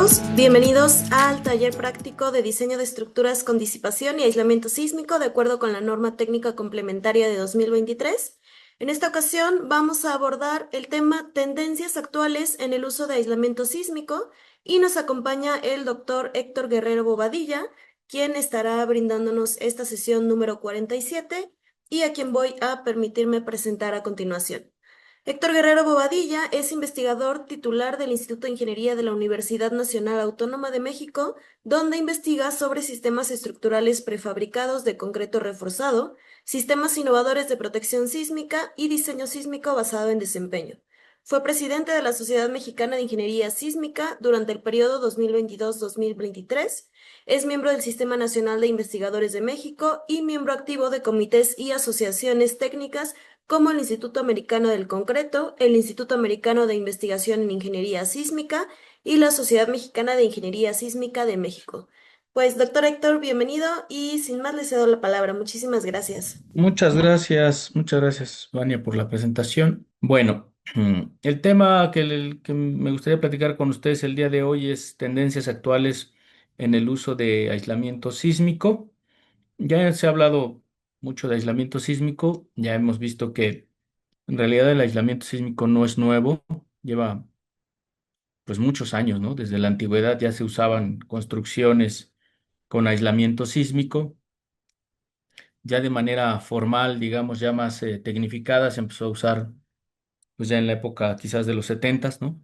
todos, bienvenidos al taller práctico de diseño de estructuras con disipación y aislamiento sísmico de acuerdo con la norma técnica complementaria de 2023. En esta ocasión vamos a abordar el tema tendencias actuales en el uso de aislamiento sísmico y nos acompaña el doctor Héctor Guerrero Bobadilla, quien estará brindándonos esta sesión número 47 y a quien voy a permitirme presentar a continuación. Héctor Guerrero Bobadilla es investigador titular del Instituto de Ingeniería de la Universidad Nacional Autónoma de México, donde investiga sobre sistemas estructurales prefabricados de concreto reforzado, sistemas innovadores de protección sísmica y diseño sísmico basado en desempeño. Fue presidente de la Sociedad Mexicana de Ingeniería Sísmica durante el periodo 2022-2023. Es miembro del Sistema Nacional de Investigadores de México y miembro activo de comités y asociaciones técnicas como el Instituto Americano del Concreto, el Instituto Americano de Investigación en Ingeniería Sísmica y la Sociedad Mexicana de Ingeniería Sísmica de México. Pues, doctor Héctor, bienvenido y sin más le cedo la palabra. Muchísimas gracias. Muchas gracias, Vania, por la presentación. Bueno, el tema que me gustaría platicar con ustedes el día de hoy es tendencias actuales en el uso de aislamiento sísmico. Ya se ha hablado mucho de aislamiento sísmico, ya hemos visto que en realidad el aislamiento sísmico no es nuevo, lleva pues muchos años, ¿no? Desde la antigüedad ya se usaban construcciones con aislamiento sísmico. Ya de manera formal, digamos, ya más tecnificada, se empezó a usar pues ya en la época quizás de los setentas, ¿no?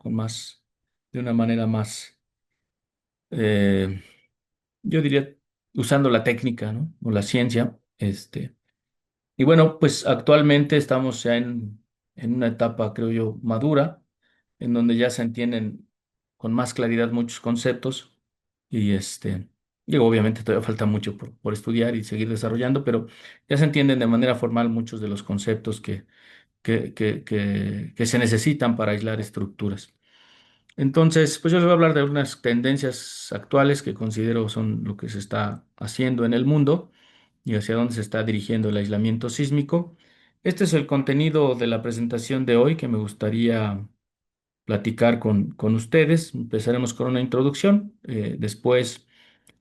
De una manera más, eh, yo diría, usando la técnica, ¿no? O la ciencia, y bueno, pues actualmente estamos ya en una etapa, creo yo, madura, en donde ya se entienden con más claridad muchos conceptos y digo, obviamente todavía falta mucho por estudiar y seguir desarrollando, pero ya se entienden de manera formal muchos de los conceptos que se necesitan para aislar estructuras. Entonces, pues yo les voy a hablar de unas tendencias actuales que considero son lo que se está haciendo en el mundo y hacia dónde se está dirigiendo el aislamiento sísmico. Este es el contenido de la presentación de hoy que me gustaría platicar con ustedes. Empezaremos con una introducción, después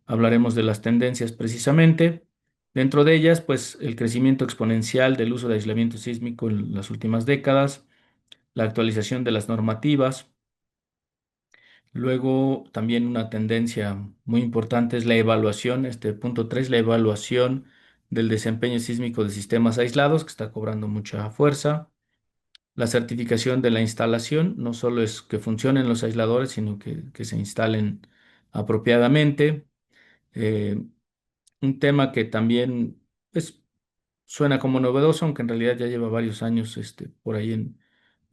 hablaremos de las tendencias precisamente. Dentro de ellas, pues el crecimiento exponencial del uso de aislamiento sísmico en las últimas décadas, la actualización de las normativas. Luego, también una tendencia muy importante es la evaluación, este punto 3, la evaluación del desempeño sísmico de sistemas aislados, que está cobrando mucha fuerza. La certificación de la instalación, no solo es que funcionen los aisladores, sino que se instalen apropiadamente. Eh, un tema que también pues, suena como novedoso, aunque en realidad ya lleva varios años por ahí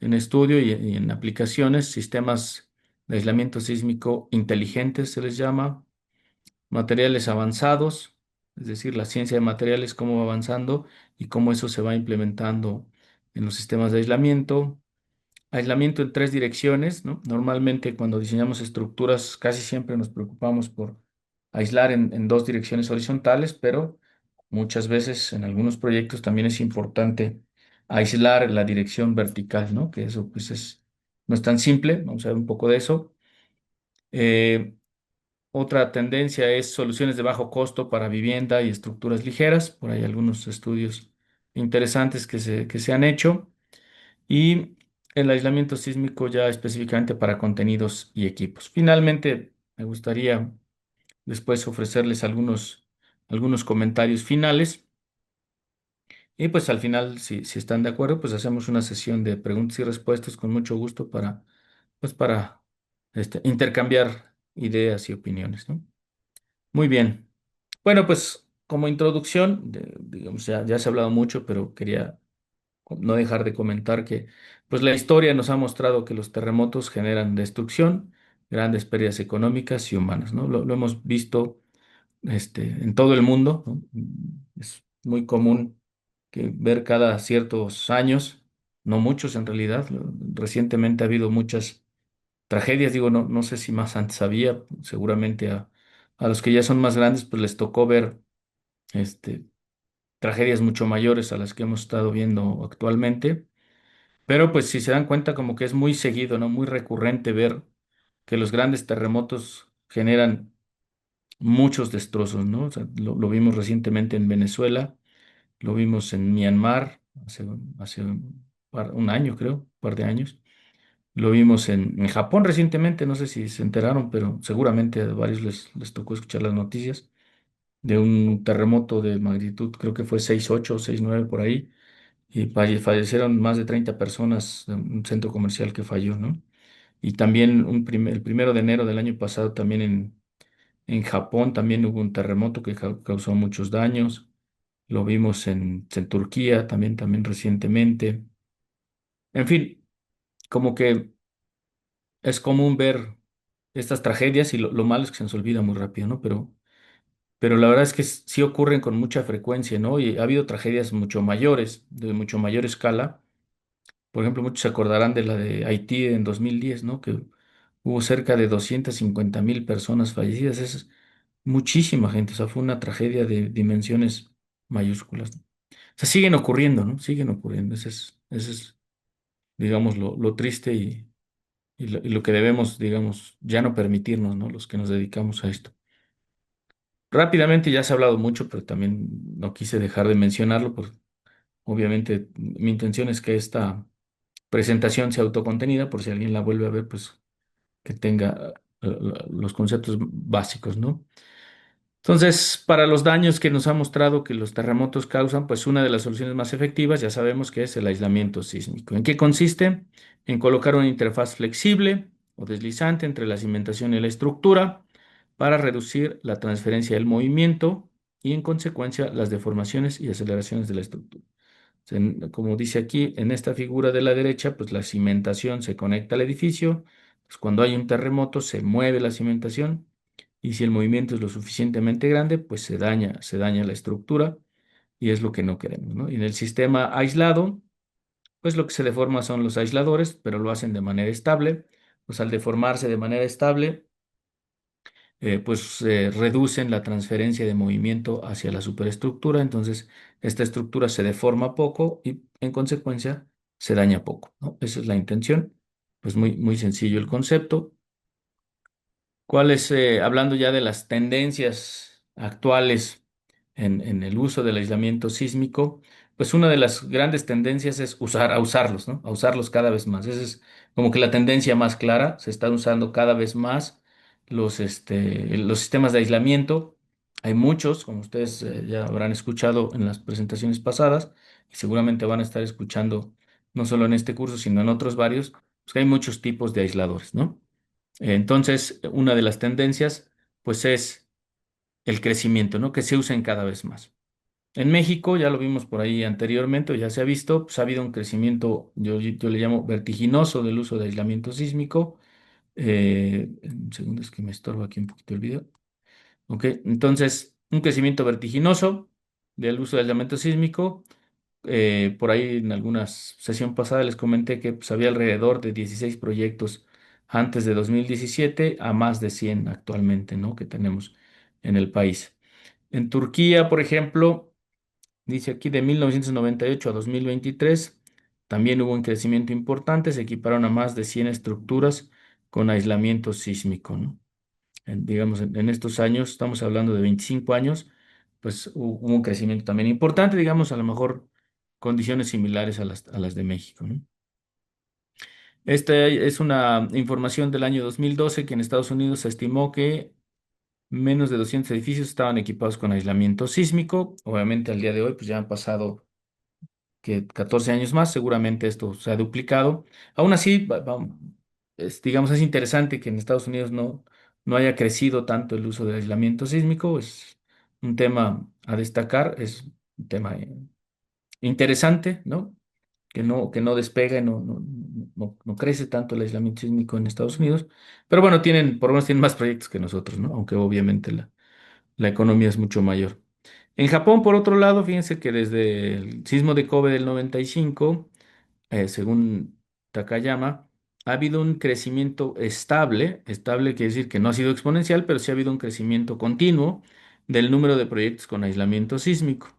en estudio y en aplicaciones, sistemas de aislamiento sísmico inteligentes se les llama, materiales avanzados, es decir, la ciencia de materiales, cómo va avanzando y cómo eso se va implementando en los sistemas de aislamiento. Aislamiento en tres direcciones, ¿no? Normalmente cuando diseñamos estructuras casi siempre nos preocupamos por aislar en dos direcciones horizontales, pero muchas veces en algunos proyectos también es importante aislar la dirección vertical, ¿no? Que eso pues no es tan simple, vamos a ver un poco de eso. Eh, Otra tendencia es soluciones de bajo costo para vivienda y estructuras ligeras, por ahí algunos estudios interesantes que se han hecho. Y el aislamiento sísmico ya específicamente para contenidos y equipos. Finalmente, me gustaría después ofrecerles algunos comentarios finales y pues al final, si están de acuerdo, pues hacemos una sesión de preguntas y respuestas con mucho gusto para intercambiar ideas y opiniones, ¿no? Muy bien. Bueno, pues como introducción, digamos, ya se ha hablado mucho, pero quería no dejar de comentar que pues la historia nos ha mostrado que los terremotos generan destrucción, grandes pérdidas económicas y humanas, ¿no? Lo hemos visto en todo el mundo, ¿no? Es muy común que ver cada ciertos años, no muchos en realidad, recientemente ha habido muchas tragedias, digo, no sé si más antes había, seguramente a los que ya son más grandes pues les tocó ver este, tragedias mucho mayores a las que hemos estado viendo actualmente. Pero pues si se dan cuenta como que es muy seguido, ¿no? Muy recurrente ver que los grandes terremotos generan muchos destrozos, ¿no? O sea, lo vimos recientemente en Venezuela, lo vimos en Myanmar hace un año, creo, un par de años. Lo vimos en Japón recientemente, no sé si se enteraron, pero seguramente a varios les tocó escuchar las noticias de un terremoto de magnitud, creo que fue 6,8 o 6,9 por ahí, y fallecieron más de 30 personas en un centro comercial que falló, ¿no? Y también el 1 de enero del año pasado, también en Japón, también hubo un terremoto que causó muchos daños. Lo vimos en Turquía también recientemente. En fin, como que es común ver estas tragedias y lo malo es que se nos olvida muy rápido, ¿no? Pero la verdad es que sí ocurren con mucha frecuencia, ¿no? Y ha habido tragedias mucho mayores, de mucho mayor escala. Por ejemplo, muchos se acordarán de la de Haití en 2010, ¿no? Que hubo cerca de 250.000 personas fallecidas. Es muchísima gente, o sea, fue una tragedia de dimensiones mayúsculas. O sea, siguen ocurriendo, ¿no? Siguen ocurriendo. Ese es, digamos, lo triste y lo que debemos, digamos, ya no permitirnos, ¿no? Los que nos dedicamos a esto. Rápidamente ya se ha hablado mucho, pero también no quise dejar de mencionarlo, porque obviamente mi intención es que esta presentación sea autocontenida, por si alguien la vuelve a ver, pues que tenga los conceptos básicos, ¿no? Entonces, para los daños que nos ha mostrado que los terremotos causan, pues una de las soluciones más efectivas ya sabemos que es el aislamiento sísmico. ¿En qué consiste? En colocar una interfaz flexible o deslizante entre la cimentación y la estructura para reducir la transferencia del movimiento y en consecuencia las deformaciones y aceleraciones de la estructura. Como dice aquí en esta figura de la derecha, pues la cimentación se conecta al edificio. Pues cuando hay un terremoto se mueve la cimentación y si el movimiento es lo suficientemente grande, pues se daña la estructura y es lo que no queremos, ¿no? Y en el sistema aislado, pues lo que se deforma son los aisladores, pero lo hacen de manera estable. Pues al deformarse de manera estable, reducen la transferencia de movimiento hacia la superestructura, entonces esta estructura se deforma poco y en consecuencia se daña poco, ¿no? Esa es la intención, pues muy, muy sencillo el concepto. Hablando ya de las tendencias actuales en el uso del aislamiento sísmico, pues una de las grandes tendencias es a usarlos, ¿no? A usarlos cada vez más. Esa es como que la tendencia más clara. Se están usando cada vez más los sistemas de aislamiento. Hay muchos, como ustedes ya habrán escuchado en las presentaciones pasadas, y seguramente van a estar escuchando no solo en este curso, sino en otros varios, pues que hay muchos tipos de aisladores, ¿no? Entonces, una de las tendencias, pues es el crecimiento, ¿no? Que se usen cada vez más. En México, ya lo vimos por ahí anteriormente, o ya se ha visto, pues ha habido un crecimiento, yo le llamo vertiginoso del uso de aislamiento sísmico. Un segundo, es que me estorba aquí un poquito el video. Ok, entonces, un crecimiento vertiginoso del uso de aislamiento sísmico. Por ahí en alguna sesión pasada les comenté que pues, había alrededor de 16 proyectos antes de 2017 a más de 100 actualmente, ¿no? Que tenemos en el país. En Turquía, por ejemplo, dice aquí de 1998 a 2023, también hubo un crecimiento importante, se equiparon a más de 100 estructuras con aislamiento sísmico, ¿no? Digamos, en estos años, estamos hablando de 25 años, pues hubo un crecimiento también importante, digamos, a lo mejor condiciones similares a las de México, ¿no? Esta es una información del año 2012 que en Estados Unidos se estimó que menos de 200 edificios estaban equipados con aislamiento sísmico. Obviamente al día de hoy pues ya han pasado que 14 años más, seguramente esto se ha duplicado. Aún así, digamos, es interesante que en Estados Unidos no haya crecido tanto el uso del aislamiento sísmico. Es un tema a destacar, es un tema interesante, ¿no? Que no despega y no crece tanto el aislamiento sísmico en Estados Unidos. Pero bueno, por lo menos tienen más proyectos que nosotros, ¿no? Aunque obviamente la economía es mucho mayor. En Japón, por otro lado, fíjense que desde el sismo de Kobe del 95, según Takayama, ha habido un crecimiento estable. Estable quiere decir que no ha sido exponencial, pero sí ha habido un crecimiento continuo del número de proyectos con aislamiento sísmico.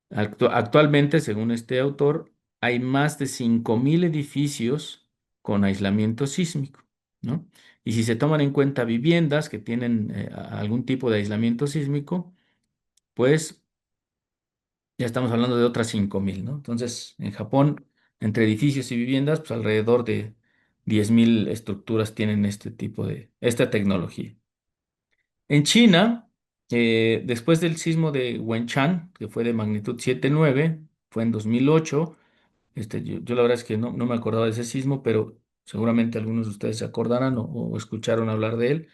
Actualmente, según este autor, hay más de 5.000 edificios con aislamiento sísmico, ¿no? Y si se toman en cuenta viviendas que tienen algún tipo de aislamiento sísmico, pues ya estamos hablando de otras 5.000, ¿no? Entonces, en Japón, entre edificios y viviendas, pues alrededor de 10.000 estructuras tienen esta tecnología. En China, después del sismo de Wenchang, que fue de magnitud 7,9, fue en 2008. Yo la verdad es que no me acordaba de ese sismo, pero seguramente algunos de ustedes se acordarán o escucharon hablar de él.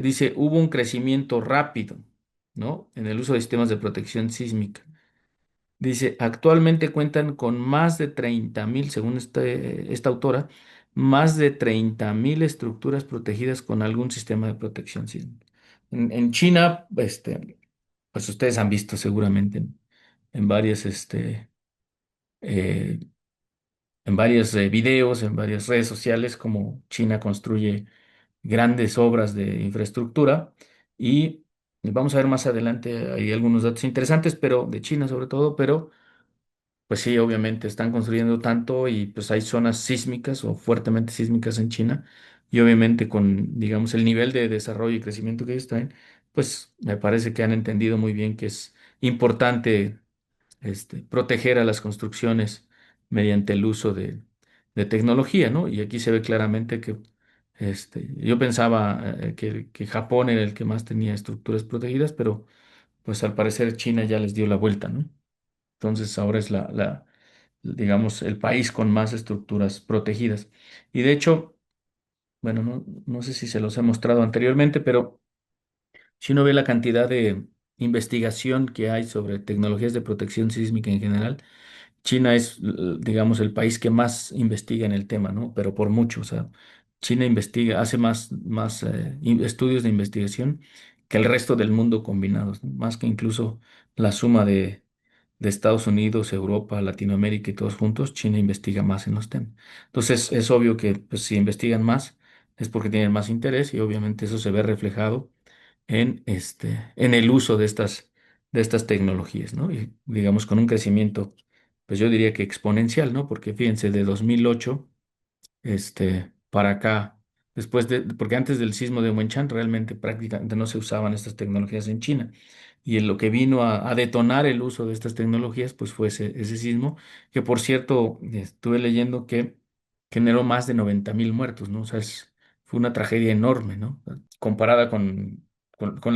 Dice, hubo un crecimiento rápido, ¿no? En el uso de sistemas de protección sísmica. Dice, actualmente cuentan con más de 30.000, según esta autora, más de 30.000 estructuras protegidas con algún sistema de protección sísmica. En China, pues ustedes han visto seguramente en varios, eh, en varios videos, en varias redes sociales, como China construye grandes obras de infraestructura y vamos a ver más adelante, hay algunos datos interesantes, pero de China sobre todo, pero pues sí, obviamente están construyendo tanto y pues hay zonas sísmicas o fuertemente sísmicas en China y obviamente con, digamos, el nivel de desarrollo y crecimiento que ellos traen, pues me parece que han entendido muy bien que es importante proteger a las construcciones mediante el uso de tecnología, ¿no? Y aquí se ve claramente que yo pensaba que Japón era el que más tenía estructuras protegidas, pero pues al parecer China ya les dio la vuelta, ¿no? Entonces ahora es digamos, el país con más estructuras protegidas. Y de hecho, bueno, no sé si se los he mostrado anteriormente, pero si uno ve la cantidad de investigación que hay sobre tecnologías de protección sísmica en general, China es, digamos, el país que más investiga en el tema, ¿no? Pero por mucho, o sea, China investiga, hace más estudios de investigación que el resto del mundo combinados, ¿no? Más que incluso la suma de Estados Unidos, Europa, Latinoamérica y todos juntos, China investiga más en los temas. Entonces, es obvio que pues, si investigan más es porque tienen más interés y obviamente eso se ve reflejado en el uso de estas tecnologías, ¿no? Y digamos con un crecimiento, pues yo diría que exponencial, ¿no? Porque fíjense, de 2008 para acá, porque antes del sismo de Wenchang realmente prácticamente no se usaban estas tecnologías en China. Y en lo que vino a detonar el uso de estas tecnologías, pues fue ese sismo, que por cierto, estuve leyendo que generó más de 90.000 muertos, ¿no? O sea, fue una tragedia enorme, ¿no? Comparada con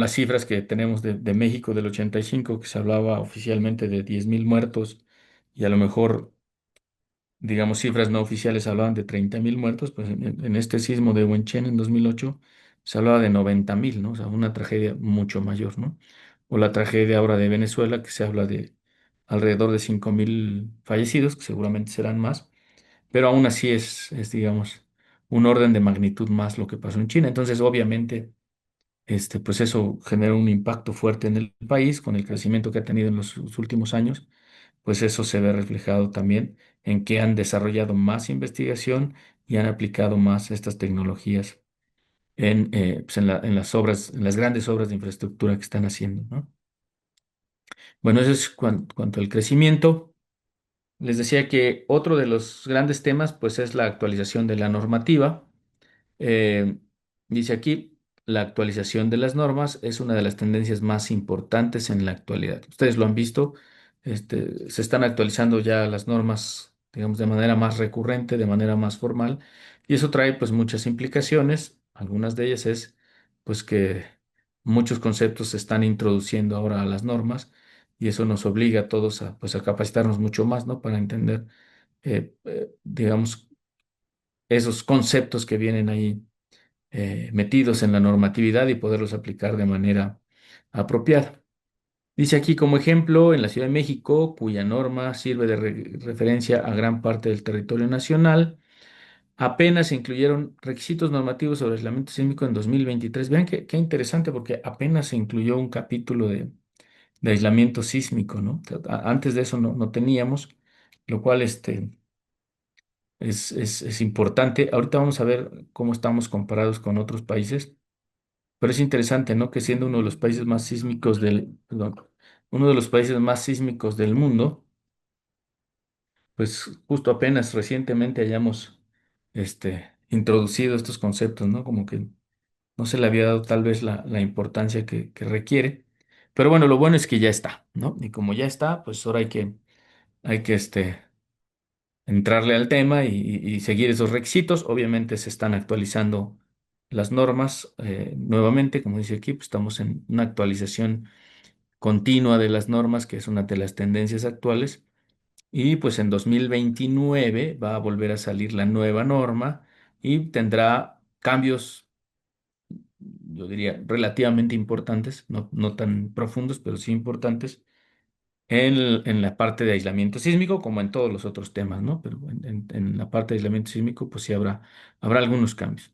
las cifras que tenemos de México del 85, que se hablaba oficialmente de 10.000 muertos, y a lo mejor digamos, cifras no oficiales hablaban de 30.000 muertos, pues en este sismo de Wenchen en 2008 se hablaba de 90.000, ¿no? O sea, una tragedia mucho mayor, ¿no? O la tragedia ahora de Venezuela, que se habla de alrededor de 5.000 fallecidos, que seguramente serán más, pero aún así digamos, un orden de magnitud más lo que pasó en China. Entonces, obviamente, pues eso genera un impacto fuerte en el país con el crecimiento que ha tenido en los últimos años, pues eso se ve reflejado también en que han desarrollado más investigación y han aplicado más estas tecnologías pues en las obras, en las grandes obras de infraestructura que están haciendo, ¿no? Bueno, eso es cuanto al crecimiento. Les decía que otro de los grandes temas, pues, es la actualización de la normativa. Eh, Dice aquí, la actualización de las normas es una de las tendencias más importantes en la actualidad. Ustedes lo han visto, se están actualizando ya las normas, digamos, de manera más recurrente, de manera más formal, y eso trae pues muchas implicaciones. Algunas de ellas es pues que muchos conceptos se están introduciendo ahora a las normas y eso nos obliga a todos a pues a capacitarnos mucho más, ¿no? Para entender, digamos, esos conceptos que vienen ahí metidos en la normatividad y poderlos aplicar de manera apropiada. Dice aquí como ejemplo, en la Ciudad de México, cuya norma sirve de referencia a gran parte del territorio nacional, apenas se incluyeron requisitos normativos sobre aislamiento sísmico en 2023. Vean qué interesante porque apenas se incluyó un capítulo de aislamiento sísmico, ¿no? O sea, antes de eso no teníamos, lo cual es importante. Ahorita vamos a ver cómo estamos comparados con otros países. Pero es interesante, ¿no? Que siendo uno de los países más sísmicos perdón, uno de los países más sísmicos del mundo, pues justo apenas recientemente hayamos introducido estos conceptos, ¿no? Como que no se le había dado tal vez la importancia que requiere. Pero bueno, lo bueno es que ya está, ¿no? Y como ya está, pues ahora hay que entrarle al tema y seguir esos requisitos. Obviamente se están actualizando las normas nuevamente, como dice aquí, pues estamos en una actualización continua de las normas, que es una de las tendencias actuales. Y pues en 2029 va a volver a salir la nueva norma y tendrá cambios, yo diría, relativamente importantes, no tan profundos, pero sí importantes, en la parte de aislamiento sísmico, como en todos los otros temas, ¿no? Pero en la parte de aislamiento sísmico, pues sí habrá algunos cambios.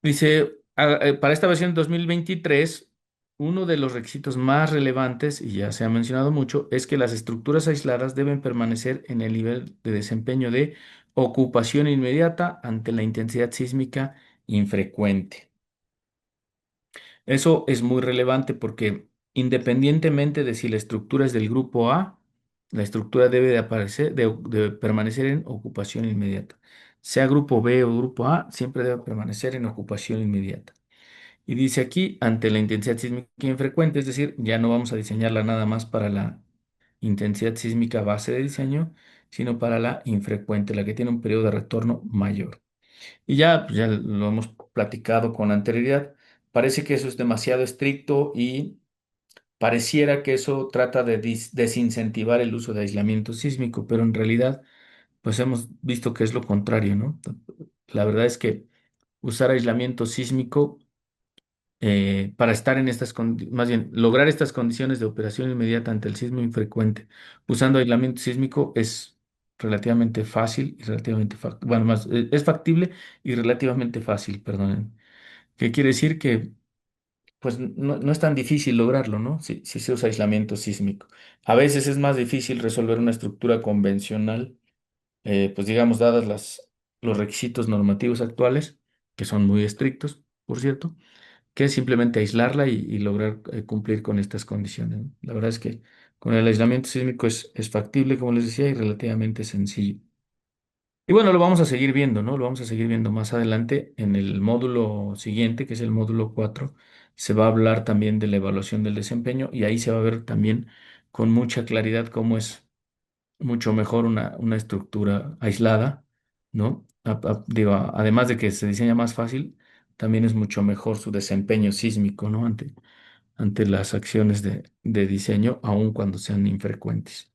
Dice, para esta versión 2023, uno de los requisitos más relevantes, y ya se ha mencionado mucho, es que las estructuras aisladas deben permanecer en el nivel de desempeño de ocupación inmediata ante la intensidad sísmica infrecuente. Eso es muy relevante porque independientemente de si la estructura es del grupo A, la estructura debe de permanecer en ocupación inmediata. Sea grupo B o grupo A, siempre debe permanecer en ocupación inmediata. Y dice aquí, ante la intensidad sísmica infrecuente, es decir, ya no vamos a diseñarla nada más para la intensidad sísmica base de diseño, sino para la infrecuente, la que tiene un periodo de retorno mayor. Y ya, pues ya lo hemos platicado con anterioridad. Parece que eso es demasiado estricto y pareciera que eso trata de desincentivar el uso de aislamiento sísmico, pero en realidad, pues hemos visto que es lo contrario, ¿no? La verdad es que usar aislamiento sísmico para estar en más bien, lograr estas condiciones de operación inmediata ante el sismo infrecuente usando aislamiento sísmico es relativamente fácil y relativamente, bueno, más, es factible y relativamente fácil, perdonen. ¿Qué quiere decir? Que pues no es tan difícil lograrlo, ¿no? Si se usa aislamiento sísmico. A veces es más difícil resolver una estructura convencional, pues digamos, dadas los requisitos normativos actuales, que son muy estrictos, por cierto, que es simplemente aislarla y lograr cumplir con estas condiciones, ¿no? La verdad es que con el aislamiento sísmico es factible, como les decía, y relativamente sencillo. Y bueno, lo vamos a seguir viendo, ¿no? Lo vamos a seguir viendo más adelante en el módulo siguiente, que es el módulo 4. Se va a hablar también de la evaluación del desempeño y ahí se va a ver también con mucha claridad cómo es mucho mejor una estructura aislada, ¿no? Digo, además de que se diseña más fácil, también es mucho mejor su desempeño sísmico, ¿no? Ante las acciones de diseño, aun cuando sean infrecuentes.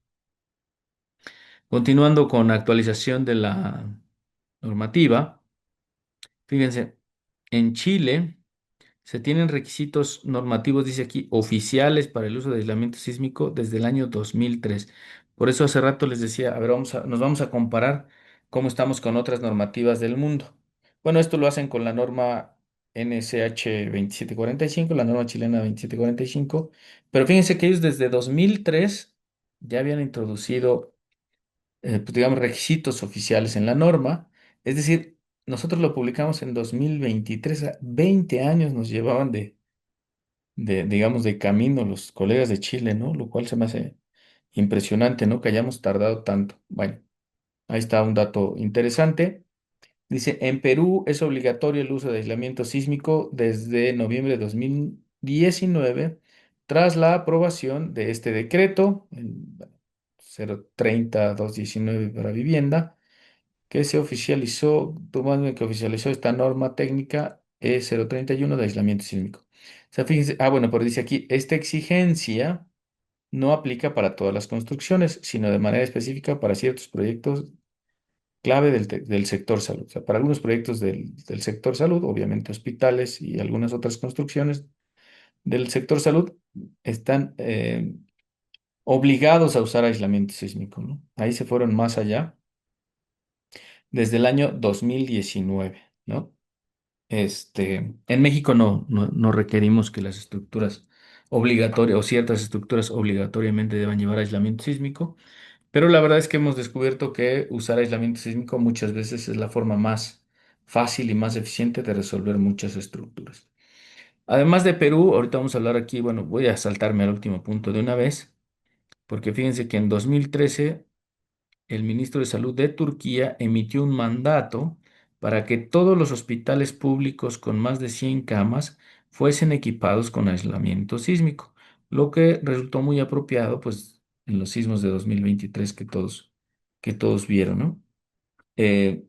Continuando con actualización de la normativa, fíjense, en Chile se tienen requisitos normativos, dice aquí, oficiales para el uso de aislamiento sísmico desde el año 2003. Por eso hace rato les decía, a ver, nos vamos a comparar cómo estamos con otras normativas del mundo. Bueno, esto lo hacen con la norma NSH 2745, la norma chilena 2745, pero fíjense que ellos desde 2003 ya habían introducido, pues, digamos, requisitos oficiales en la norma. Es decir, nosotros lo publicamos en 2023, 20 años nos llevaban digamos, de camino los colegas de Chile, ¿no? Lo cual se me hace impresionante, ¿no? Que hayamos tardado tanto. Bueno, ahí está un dato interesante. Dice, en Perú es obligatorio el uso de aislamiento sísmico desde noviembre de 2019, tras la aprobación de este decreto, el 030-219 para vivienda, que se oficializó, tomando en que oficializó esta norma técnica E031 de aislamiento sísmico. O sea, fíjense, bueno, pero dice aquí, esta exigencia no aplica para todas las construcciones, sino de manera específica para ciertos proyectos clave del sector salud. O sea, para algunos proyectos del sector salud, obviamente hospitales y algunas otras construcciones del sector salud están obligados a usar aislamiento sísmico, ¿no? Ahí se fueron más allá desde el año 2019, ¿no? En México no requerimos que las estructuras obligatorias o ciertas estructuras obligatoriamente deban llevar aislamiento sísmico, pero la verdad es que hemos descubierto que usar aislamiento sísmico muchas veces es la forma más fácil y más eficiente de resolver muchas estructuras. Además de Perú, ahorita vamos a hablar aquí, bueno, voy a saltarme al último punto de una vez, porque fíjense que en 2013 el ministro de Salud de Turquía emitió un mandato para que todos los hospitales públicos con más de 100 camas fuesen equipados con aislamiento sísmico, lo que resultó muy apropiado, pues, en los sismos de 2023 que todos vieron, ¿no? Eh,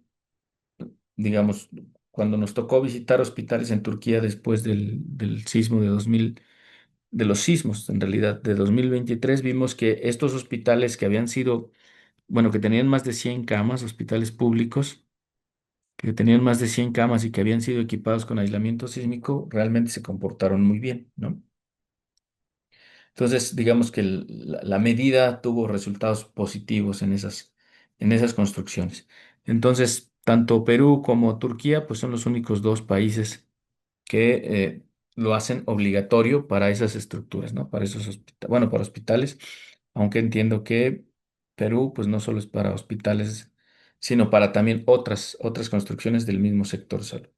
digamos, cuando nos tocó visitar hospitales en Turquía después del sismo de 2000, de los sismos, en realidad, de 2023, vimos que estos hospitales que habían sido, bueno, que tenían más de 100 camas, hospitales públicos, que tenían más de 100 camas y que habían sido equipados con aislamiento sísmico, realmente se comportaron muy bien, ¿no? Entonces, digamos que la medida tuvo resultados positivos en esas construcciones. Entonces, tanto Perú como Turquía, pues son los únicos dos países que lo hacen obligatorio para esas estructuras, ¿no? Para esos hospitales, bueno, para hospitales, aunque entiendo que Perú, pues no solo es para hospitales, sino para también otras construcciones del mismo sector salud.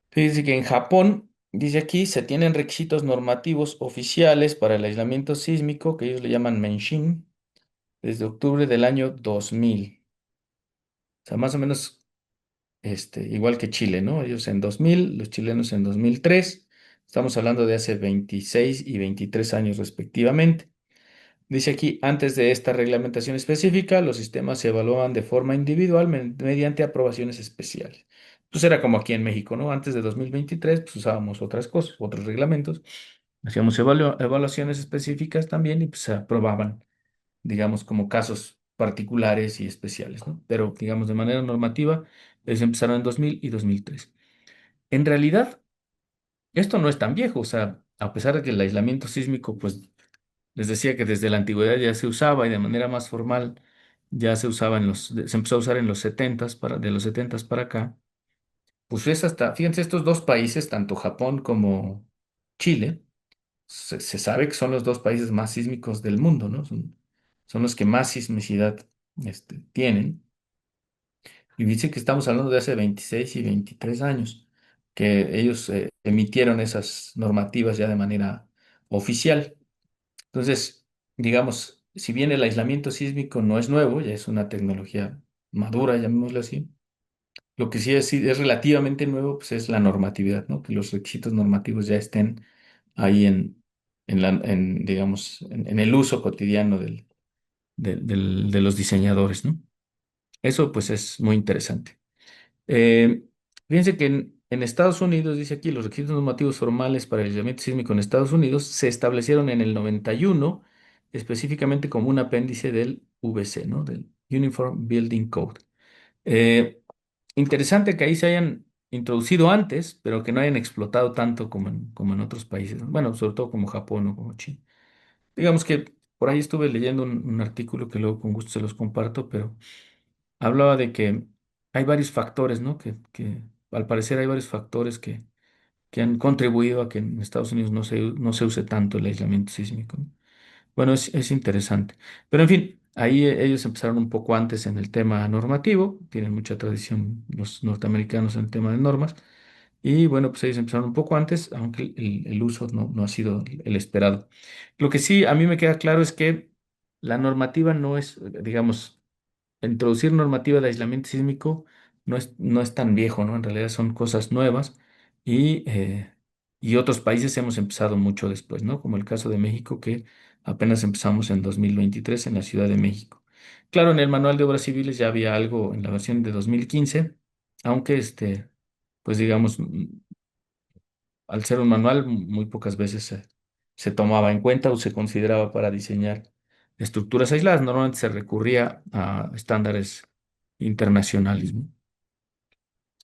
Fíjense que en Japón, dice aquí, se tienen requisitos normativos oficiales para el aislamiento sísmico, que ellos le llaman Menshin, desde octubre del año 2000. O sea, más o menos igual que Chile, ¿no? Ellos en 2000, los chilenos en 2003. Estamos hablando de hace 26 y 23 años respectivamente. Dice aquí, antes de esta reglamentación específica, los sistemas se evaluaban de forma individual mediante aprobaciones especiales. Pues era como aquí en México, ¿no? Antes de 2023, pues usábamos otras cosas, otros reglamentos, hacíamos evaluaciones específicas también y pues se aprobaban, digamos, como casos particulares y especiales, ¿no? Pero, digamos, de manera normativa, ellos empezaron en 2000 y 2003. En realidad, esto no es tan viejo, o sea, a pesar de que el aislamiento sísmico, pues les decía que desde la antigüedad ya se usaba y de manera más formal ya se usaba se empezó a usar en los 70 de los 70 para acá. Pues es hasta, fíjense, estos dos países, tanto Japón como Chile, se sabe que son los dos países más sísmicos del mundo, ¿no? Son los que más sismicidad tienen. Y dice que estamos hablando de hace 26 y 23 años, que ellos emitieron esas normativas ya de manera oficial. Entonces, digamos, si bien el aislamiento sísmico no es nuevo, ya es una tecnología madura, llamémoslo así, lo que sí es relativamente nuevo, pues es la normatividad, ¿no? Que los requisitos normativos ya estén ahí digamos, en el uso cotidiano de los diseñadores, ¿no? Eso, pues, es muy interesante. Eh, Fíjense que en Estados Unidos, dice aquí, los requisitos normativos formales para el aislamiento sísmico en Estados Unidos se establecieron en el 91, específicamente como un apéndice del VC, ¿no? Del Uniform Building Code. Eh, Interesante que ahí se hayan introducido antes, pero que no hayan explotado tanto como en otros países, ¿no? Bueno, sobre todo como Japón o como China. Digamos que por ahí estuve leyendo un artículo que luego con gusto se los comparto, pero hablaba de que hay varios factores, ¿no? Que al parecer hay varios factores que han contribuido a que en Estados Unidos no se use tanto el aislamiento sísmico, ¿no? Bueno, es interesante. Pero en fin, ahí ellos empezaron un poco antes en el tema normativo, tienen mucha tradición los norteamericanos en el tema de normas, y bueno, pues ellos empezaron un poco antes, aunque el uso no ha sido el esperado. Lo que sí a mí me queda claro es que la normativa no es, digamos, introducir normativa de aislamiento sísmico no es tan viejo, ¿no? En realidad son cosas nuevas y, eh, y otros países hemos empezado mucho después, ¿no? Como el caso de México, que apenas empezamos en 2023 en la Ciudad de México. Claro, en el Manual de Obras Civiles ya había algo en la versión de 2015, aunque pues digamos, al ser un manual, muy pocas veces se tomaba en cuenta o se consideraba para diseñar estructuras aisladas. Normalmente se recurría a estándares internacionales, ¿no?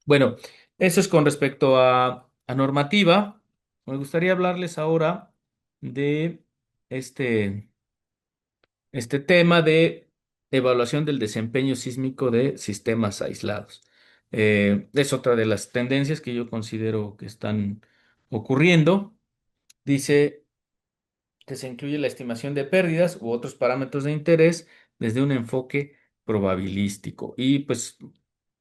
Bueno, eso es con respecto a normativa. Me gustaría hablarles ahora de este, este tema de evaluación del desempeño sísmico de sistemas aislados. Es otra de las tendencias que yo considero que están ocurriendo. Dice que se incluye la estimación de pérdidas u otros parámetros de interés desde un enfoque probabilístico. Y pues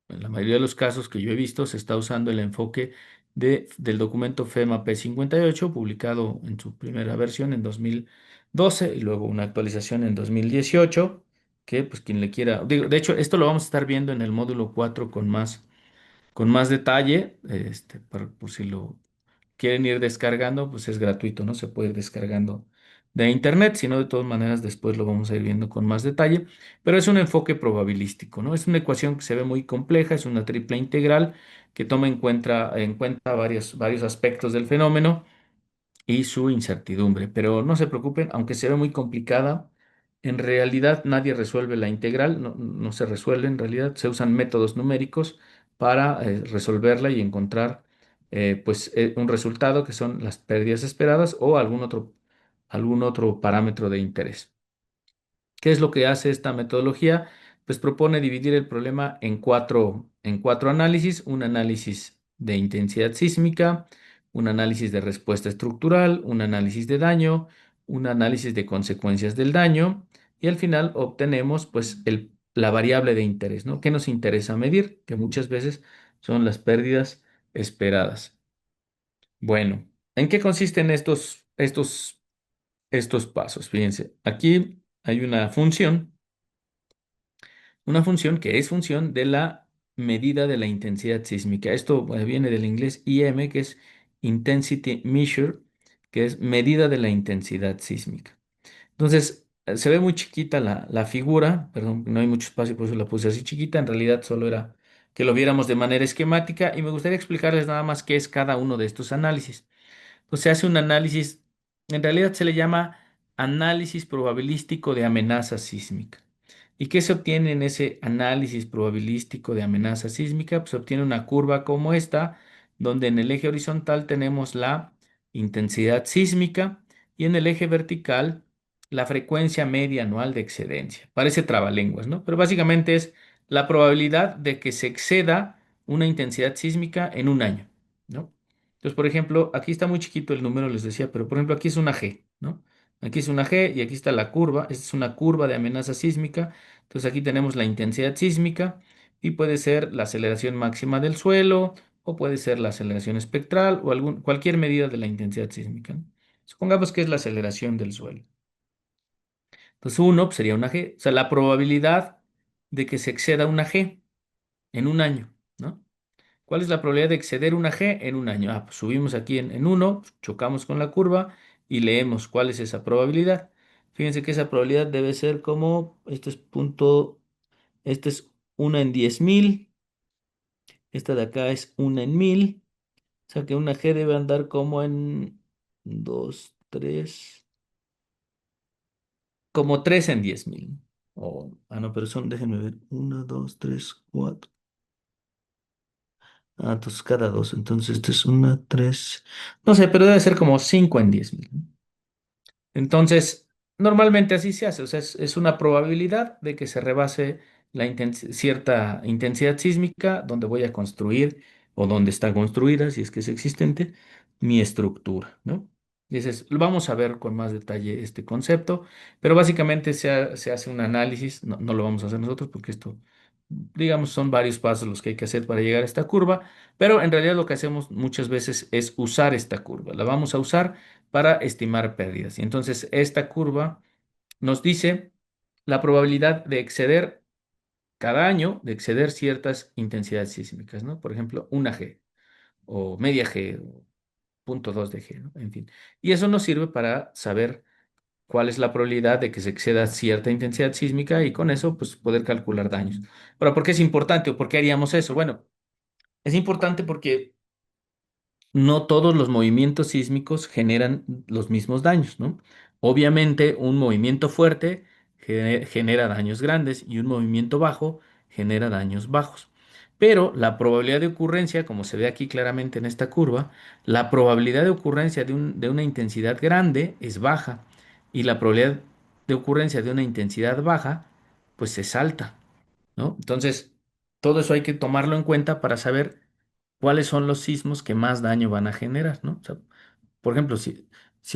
en la mayoría de los casos que yo he visto se está usando el enfoque del documento FEMA P58, publicado en su primera versión en 2012 y luego una actualización en 2018. que pues quien le quiera, de hecho, esto lo vamos a estar viendo en el módulo 4 con más detalle, por si lo quieren ir descargando, pues es gratuito, ¿no? Se puede ir descargando de internet, si no, de todas maneras, después lo vamos a ir viendo con más detalle, pero es un enfoque probabilístico, ¿no? Es una ecuación que se ve muy compleja, es una triple integral que toma en cuenta varios aspectos del fenómeno y su incertidumbre. Pero no se preocupen, aunque se ve muy complicada, en realidad nadie resuelve la integral, no se resuelve en realidad, se usan métodos numéricos para resolverla y encontrar un resultado que son las pérdidas esperadas o algún otro parámetro de interés. ¿Qué es lo que hace esta metodología? Pues propone dividir el problema en cuatro análisis: un análisis de intensidad sísmica, un análisis de respuesta estructural, un análisis de daño, un análisis de consecuencias del daño y al final obtenemos pues la variable de interés, ¿no? ¿Qué nos interesa medir? Que muchas veces son las pérdidas esperadas. Bueno, ¿en qué consisten estos pasos? Fíjense, aquí hay una función que es función de la medida de la intensidad sísmica. Esto viene del inglés IM, que es Intensity Measure, que es medida de la intensidad sísmica. Entonces, se ve muy chiquita la figura, perdón, no hay mucho espacio, por eso la puse así chiquita. En realidad solo era que lo viéramos de manera esquemática y me gustaría explicarles nada más qué es cada uno de estos análisis. Pues se hace un análisis, en realidad se le llama análisis probabilístico de amenaza sísmica. ¿Y qué se obtiene en ese análisis probabilístico de amenaza sísmica? Pues se obtiene una curva como esta, donde en el eje horizontal tenemos la intensidad sísmica y en el eje vertical la frecuencia media anual de excedencia. Parece trabalenguas, ¿no? Pero básicamente es la probabilidad de que se exceda una intensidad sísmica en un año, ¿no? Entonces, por ejemplo, aquí está muy chiquito el número, les decía, pero por ejemplo, aquí es una G, ¿no? Aquí es una G y aquí está la curva. Esta es una curva de amenaza sísmica. Entonces, aquí tenemos la intensidad sísmica y puede ser la aceleración máxima del suelo o puede ser la aceleración espectral o cualquier medida de la intensidad sísmica, ¿no? Supongamos que es la aceleración del suelo. Entonces, uno pues, sería una G, o sea, la probabilidad de que se exceda una G en un año, ¿no? ¿Cuál es la probabilidad de exceder una G en un año? Pues subimos aquí en 1, chocamos con la curva y leemos cuál es esa probabilidad. Fíjense que esa probabilidad debe ser como, este es 1 en 10.000, esta de acá es 1 en 1.000, o sea que una G debe andar como en 2, 3, como 3 en 10.000. No, pero déjenme ver, 1, 2, 3, 4. Entonces cada dos. Entonces esto es una, tres. No sé, pero debe ser como 5 en 10.000. Entonces, normalmente así se hace. O sea, es una probabilidad de que se rebase cierta intensidad sísmica donde voy a construir o donde está construida, si es que es existente, mi estructura, ¿no? Vamos a ver con más detalle este concepto, pero básicamente se hace un análisis, no lo vamos a hacer nosotros porque esto, digamos, son varios pasos los que hay que hacer para llegar a esta curva, pero en realidad lo que hacemos muchas veces es usar esta curva. La vamos a usar para estimar pérdidas. Y entonces esta curva nos dice la probabilidad de exceder cada año, de exceder ciertas intensidades sísmicas, ¿no? Por ejemplo, una G o media G o 0,2 de G, ¿no? En fin. Y eso nos sirve para saber cuál es la probabilidad de que se exceda cierta intensidad sísmica y con eso, pues, poder calcular daños. Pero, ¿por qué es importante o por qué haríamos eso? Bueno, es importante porque no todos los movimientos sísmicos generan los mismos daños, ¿no? Obviamente, un movimiento fuerte genera daños grandes y un movimiento bajo genera daños bajos. Pero la probabilidad de ocurrencia, como se ve aquí claramente en esta curva, la probabilidad de ocurrencia de una intensidad grande es baja y la probabilidad de ocurrencia de una intensidad baja, pues es alta, ¿no? Entonces, todo eso hay que tomarlo en cuenta para saber cuáles son los sismos que más daño van a generar, ¿no? O sea, por ejemplo, si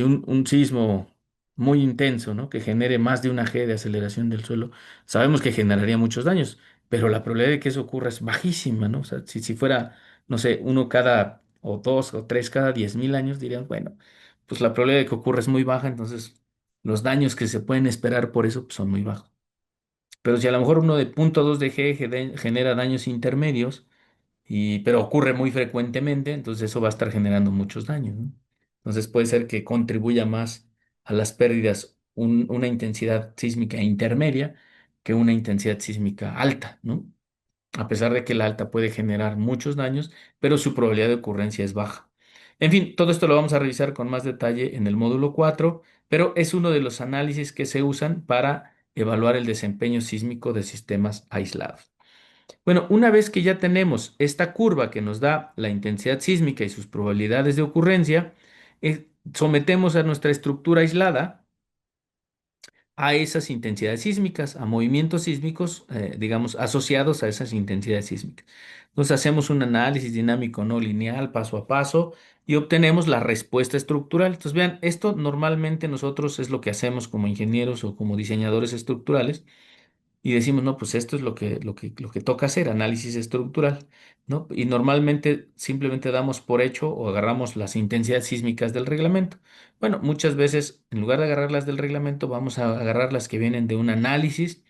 un sismo muy intenso, ¿no? Que genere más de una G de aceleración del suelo, sabemos que generaría muchos daños, pero la probabilidad de que eso ocurra es bajísima, ¿no? O sea, si fuera, no sé, uno cada, o dos, o tres cada 10.000 años, dirían, bueno, pues la probabilidad de que ocurra es muy baja, entonces los daños que se pueden esperar por eso pues, son muy bajos. Pero si a lo mejor uno de 0,2 de G genera daños intermedios, pero ocurre muy frecuentemente, entonces eso va a estar generando muchos daños, ¿no? Entonces puede ser que contribuya más a las pérdidas una intensidad sísmica intermedia que una intensidad sísmica alta, ¿no? A pesar de que la alta puede generar muchos daños, pero su probabilidad de ocurrencia es baja. En fin, todo esto lo vamos a revisar con más detalle en el módulo 4, pero es uno de los análisis que se usan para evaluar el desempeño sísmico de sistemas aislados. Bueno, una vez que ya tenemos esta curva que nos da la intensidad sísmica y sus probabilidades de ocurrencia, sometemos a nuestra estructura aislada a esas intensidades sísmicas, a movimientos sísmicos, digamos, asociados a esas intensidades sísmicas. Entonces hacemos un análisis dinámico no lineal, paso a paso, y obtenemos la respuesta estructural. Entonces vean, esto normalmente nosotros es lo que hacemos como ingenieros o como diseñadores estructurales y decimos, no, pues esto es lo que toca hacer, análisis estructural, ¿no? Y normalmente simplemente damos por hecho o agarramos las intensidades sísmicas del reglamento. Bueno, muchas veces, en lugar de agarrar las del reglamento, vamos a agarrar las que vienen de un análisis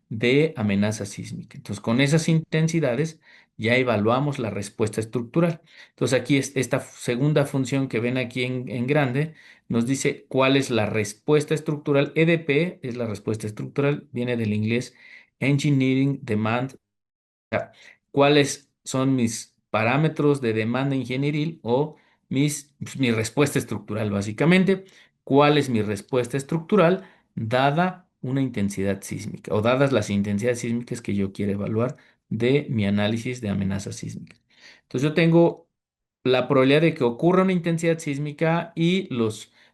de amenaza sísmica. Entonces, con esas intensidades ya evaluamos la respuesta estructural. Entonces, aquí es esta segunda función que ven aquí en grande, nos dice cuál es la respuesta estructural. EDP es la respuesta estructural, viene del inglés Engineering Demand. ¿Cuáles son mis parámetros de demanda ingenieril o mi respuesta estructural, básicamente? ¿Cuál es mi respuesta estructural dada una intensidad sísmica o dadas las intensidades sísmicas que yo quiero evaluar de mi análisis de amenazas sísmicas? Entonces yo tengo la probabilidad de que ocurra una intensidad sísmica y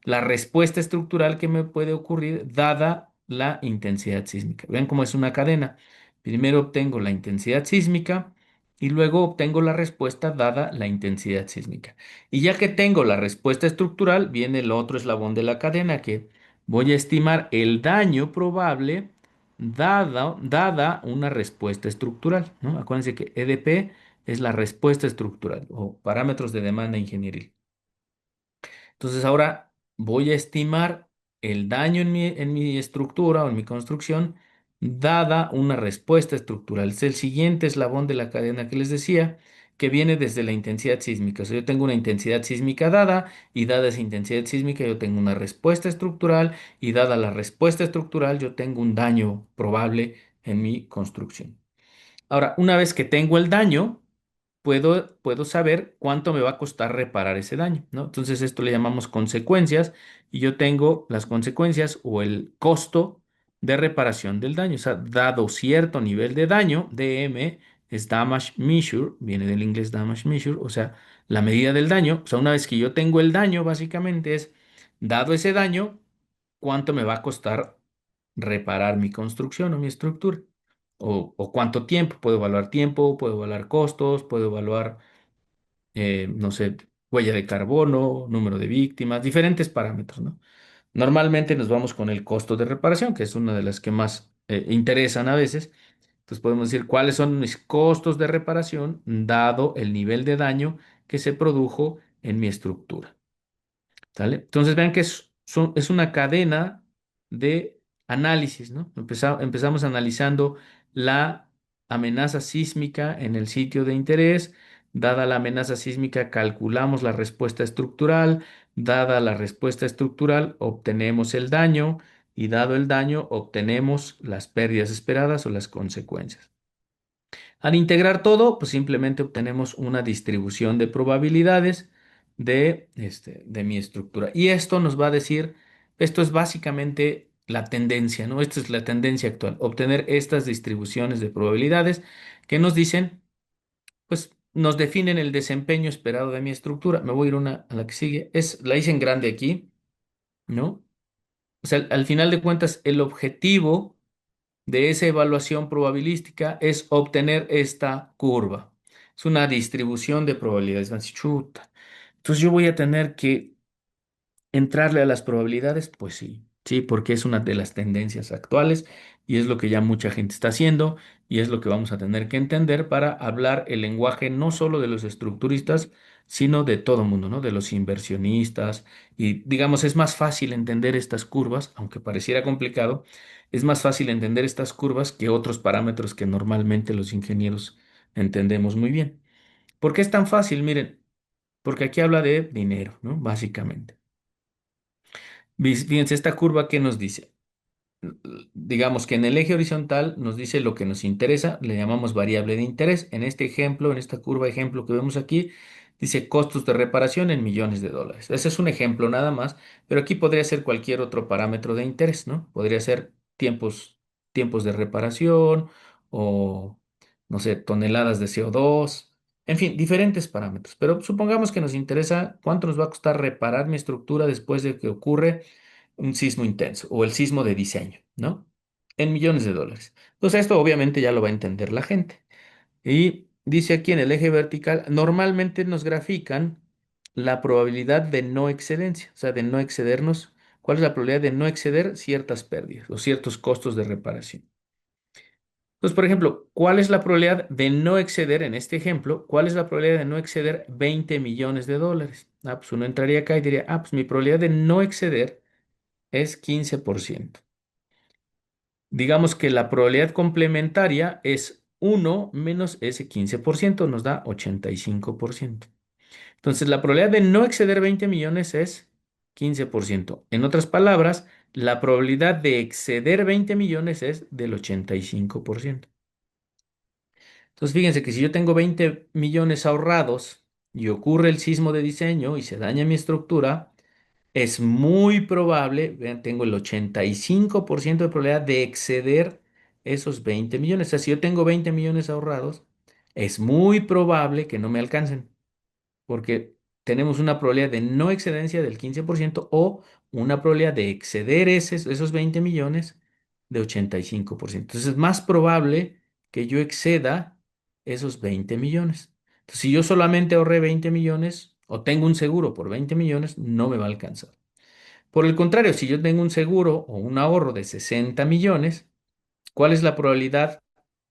la respuesta estructural que me puede ocurrir dada la intensidad sísmica. Ven cómo es una cadena. Primero obtengo la intensidad sísmica y luego obtengo la respuesta dada la intensidad sísmica. Y ya que tengo la respuesta estructural, viene el otro eslabón de la cadena que voy a estimar el daño probable dada una respuesta estructural, ¿no? Acuérdense que EDP es la respuesta estructural o parámetros de demanda ingenieril. Entonces ahora voy a estimar el daño en mi estructura o en mi construcción dada una respuesta estructural. Es el siguiente eslabón de la cadena que les decía, que viene desde la intensidad sísmica. O sea, yo tengo una intensidad sísmica dada y dada esa intensidad sísmica yo tengo una respuesta estructural y dada la respuesta estructural yo tengo un daño probable en mi construcción. Ahora, una vez que tengo el daño, puedo saber cuánto me va a costar reparar ese daño, ¿no? Entonces esto le llamamos consecuencias y yo tengo las consecuencias o el costo de reparación del daño. O sea, dado cierto nivel de daño, DM es damage measure, viene del inglés damage measure, o sea, la medida del daño. O sea, una vez que yo tengo el daño, básicamente es, dado ese daño, cuánto me va a costar reparar mi construcción o mi estructura. O cuánto tiempo, puedo evaluar costos, puedo evaluar, no sé, huella de carbono, número de víctimas, diferentes parámetros, ¿no? Normalmente nos vamos con el costo de reparación, que es una de las que más interesan a veces. Entonces podemos decir cuáles son mis costos de reparación dado el nivel de daño que se produjo en mi estructura. ¿Sale? Entonces vean que es una cadena de análisis, ¿no? Empezamos analizando la amenaza sísmica en el sitio de interés. Dada la amenaza sísmica, calculamos la respuesta estructural. Dada la respuesta estructural, obtenemos el daño y dado el daño, obtenemos las pérdidas esperadas o las consecuencias. Al integrar todo, pues simplemente obtenemos una distribución de probabilidades de mi estructura. Y esto nos va a decir, esto es básicamente la tendencia, ¿no? Esta es la tendencia actual, obtener estas distribuciones de probabilidades que nos dicen, pues nos definen el desempeño esperado de mi estructura. Me voy a ir a la que sigue. La hice en grande aquí, ¿no? O sea, al final de cuentas, el objetivo de esa evaluación probabilística es obtener esta curva. Es una distribución de probabilidades. Van a decir, chuta. Entonces yo voy a tener que entrarle a las probabilidades, pues sí, sí, porque es una de las tendencias actuales y es lo que ya mucha gente está haciendo y es lo que vamos a tener que entender para hablar el lenguaje no solo de los estructuristas, sino de todo el mundo, ¿no? De los inversionistas y digamos, es más fácil entender estas curvas, aunque pareciera complicado, es más fácil entender estas curvas que otros parámetros que normalmente los ingenieros entendemos muy bien. ¿Por qué es tan fácil? Miren, porque aquí habla de dinero, ¿no? Básicamente. Fíjense, esta curva, ¿qué nos dice? Digamos que en el eje horizontal nos dice lo que nos interesa, le llamamos variable de interés. En este ejemplo, en esta curva ejemplo que vemos aquí, dice costos de reparación en millones de dólares. Ese es un ejemplo nada más, pero aquí podría ser cualquier otro parámetro de interés, ¿no? Podría ser tiempos de reparación o, no sé, toneladas de CO2, en fin, diferentes parámetros. Pero supongamos que nos interesa cuánto nos va a costar reparar mi estructura después de que ocurre un sismo intenso o el sismo de diseño, ¿no? En millones de dólares. Entonces esto obviamente ya lo va a entender la gente. Y dice aquí en el eje vertical, normalmente nos grafican la probabilidad de no excedencia, o sea, de no excedernos. ¿Cuál es la probabilidad de no exceder ciertas pérdidas o ciertos costos de reparación? Entonces, por ejemplo, ¿cuál es la probabilidad de no exceder, en este ejemplo, cuál es la probabilidad de no exceder 20 millones de dólares? Ah, pues uno entraría acá y diría, ah, pues mi probabilidad de no exceder es 15%. Digamos que la probabilidad complementaria es uno menos ese 15%, nos da 85%. Entonces, la probabilidad de no exceder 20 millones es 15%. En otras palabras, la probabilidad de exceder 20 millones es del 85%. Entonces, fíjense que si yo tengo 20 millones ahorrados y ocurre el sismo de diseño y se daña mi estructura, es muy probable, vean, tengo el 85% de probabilidad de exceder esos 20 millones. O sea, si yo tengo 20 millones ahorrados, es muy probable que no me alcancen, porque tenemos una probabilidad de no excedencia del 15% o una probabilidad de exceder esos 20 millones de 85%. Entonces es más probable que yo exceda esos 20 millones. Entonces, si yo solamente ahorré 20 millones o tengo un seguro por 20 millones, no me va a alcanzar. Por el contrario, si yo tengo un seguro o un ahorro de 60 millones, ¿cuál es la probabilidad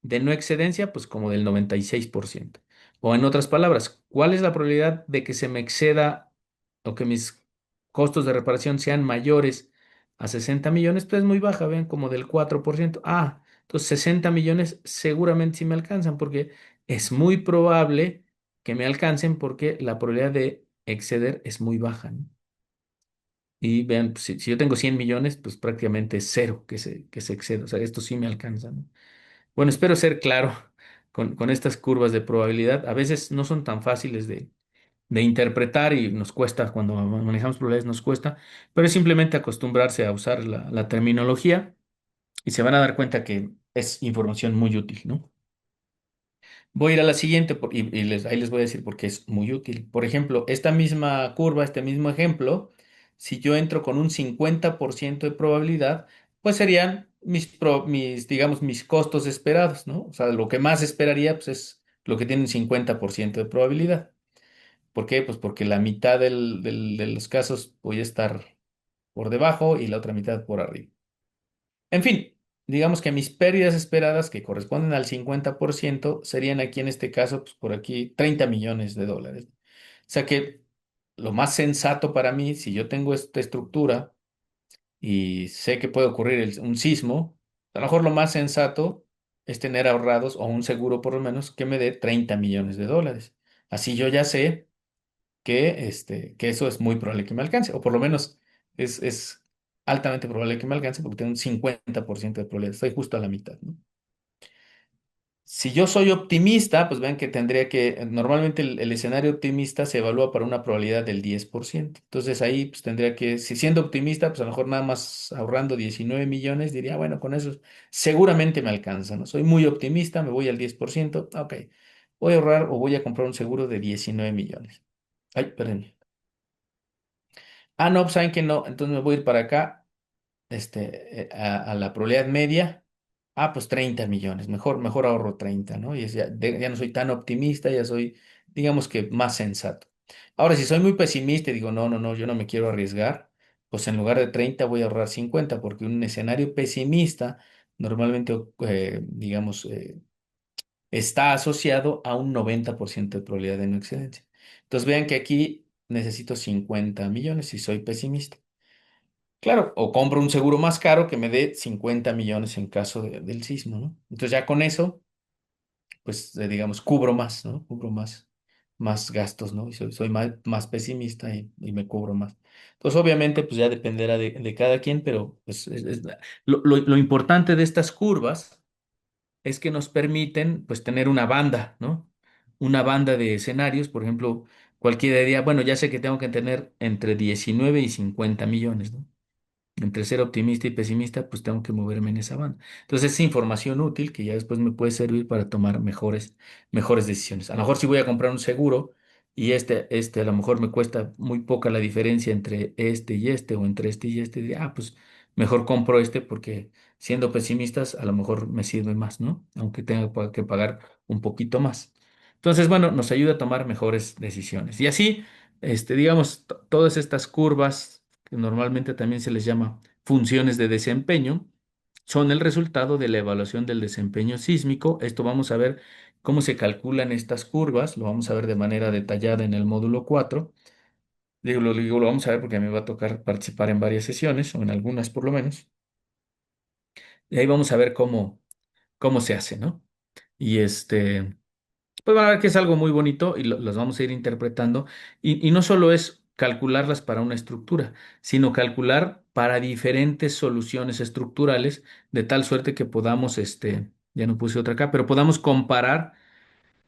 de no excedencia? Pues como del 96%. O en otras palabras, ¿cuál es la probabilidad de que se me exceda o que mis costos de reparación sean mayores a 60 millones? Pues es muy baja, ven, como del 4%. Ah, entonces 60 millones seguramente sí me alcanzan porque es muy probable que me alcancen porque la probabilidad de exceder es muy baja, ¿no? Y vean, pues, si yo tengo 100 millones, pues prácticamente es cero que se exceda. O sea, esto sí me alcanza, ¿no? Bueno, espero ser claro con estas curvas de probabilidad. A veces no son tan fáciles de interpretar y nos cuesta, cuando manejamos probabilidades nos cuesta, pero es simplemente acostumbrarse a usar la terminología y se van a dar cuenta que es información muy útil, ¿no? Voy a ir a la siguiente ahí les voy a decir por qué es muy útil. Por ejemplo, esta misma curva, este mismo ejemplo, si yo entro con un 50% de probabilidad, pues serían digamos, mis costos esperados, ¿no? O sea, lo que más esperaría, pues es lo que tiene un 50% de probabilidad. ¿Por qué? Pues porque la mitad de los casos voy a estar por debajo y la otra mitad por arriba. En fin, digamos que mis pérdidas esperadas, que corresponden al 50%, serían aquí en este caso, pues por aquí, 30 millones de dólares. O sea que lo más sensato para mí, si yo tengo esta estructura y sé que puede ocurrir un sismo, a lo mejor lo más sensato es tener ahorrados o un seguro por lo menos que me dé 30 millones de dólares. Así yo ya sé que eso es muy probable que me alcance, o por lo menos es altamente probable que me alcance porque tengo un 50% de probabilidad, estoy justo a la mitad, ¿no? Si yo soy optimista, pues vean que tendría normalmente el escenario optimista se evalúa para una probabilidad del 10%. Entonces ahí pues tendría que, si siendo optimista, pues a lo mejor nada más ahorrando 19 millones, diría, bueno, con eso seguramente me alcanza, ¿no? Soy muy optimista, me voy al 10%, ok, voy a ahorrar o voy a comprar un seguro de 19 millones. Ay, perdón. Ah, no, pues saben que no, entonces me voy a ir para acá, a la probabilidad media. Ah, pues 30 millones, mejor ahorro 30, ¿no? Y ya no soy tan optimista, ya soy, digamos que más sensato. Ahora, si soy muy pesimista y digo, no, no, no, yo no me quiero arriesgar, pues en lugar de 30 voy a ahorrar 50, porque un escenario pesimista normalmente, digamos, está asociado a un 90% de probabilidad de no excedencia. Entonces vean que aquí necesito 50 millones si soy pesimista. Claro, o compro un seguro más caro que me dé 50 millones en caso del sismo, ¿no? Entonces ya con eso, pues digamos, cubro más, ¿no? Cubro más gastos, ¿no? Y soy más pesimista y me cubro más. Entonces, obviamente, pues ya dependerá de cada quien, pero pues, lo importante de estas curvas es que nos permiten, pues, tener una banda, ¿no? Una banda de escenarios, por ejemplo, cualquiera diría, bueno, ya sé que tengo que tener entre 19 y 50 millones, ¿no? Entre ser optimista y pesimista, pues tengo que moverme en esa banda. Entonces es información útil que ya después me puede servir para tomar mejores decisiones. A lo mejor si voy a comprar un seguro y este a lo mejor me cuesta muy poca la diferencia entre este y este o entre este y este, diría, pues mejor compro este porque siendo pesimistas a lo mejor me sirve más, ¿no? Aunque tenga que pagar un poquito más. Entonces, bueno, nos ayuda a tomar mejores decisiones. Y así, digamos, todas estas curvas que normalmente también se les llama funciones de desempeño, son el resultado de la evaluación del desempeño sísmico. Esto vamos a ver cómo se calculan estas curvas, lo vamos a ver de manera detallada en el módulo 4. Lo vamos a ver porque a mí me va a tocar participar en varias sesiones, o en algunas por lo menos. Y ahí vamos a ver cómo se hace, ¿no? Y pues van a ver que es algo muy bonito y las vamos a ir interpretando. Y no solo es calcularlas para una estructura, sino calcular para diferentes soluciones estructurales, de tal suerte que podamos, ya no puse otra acá, pero podamos comparar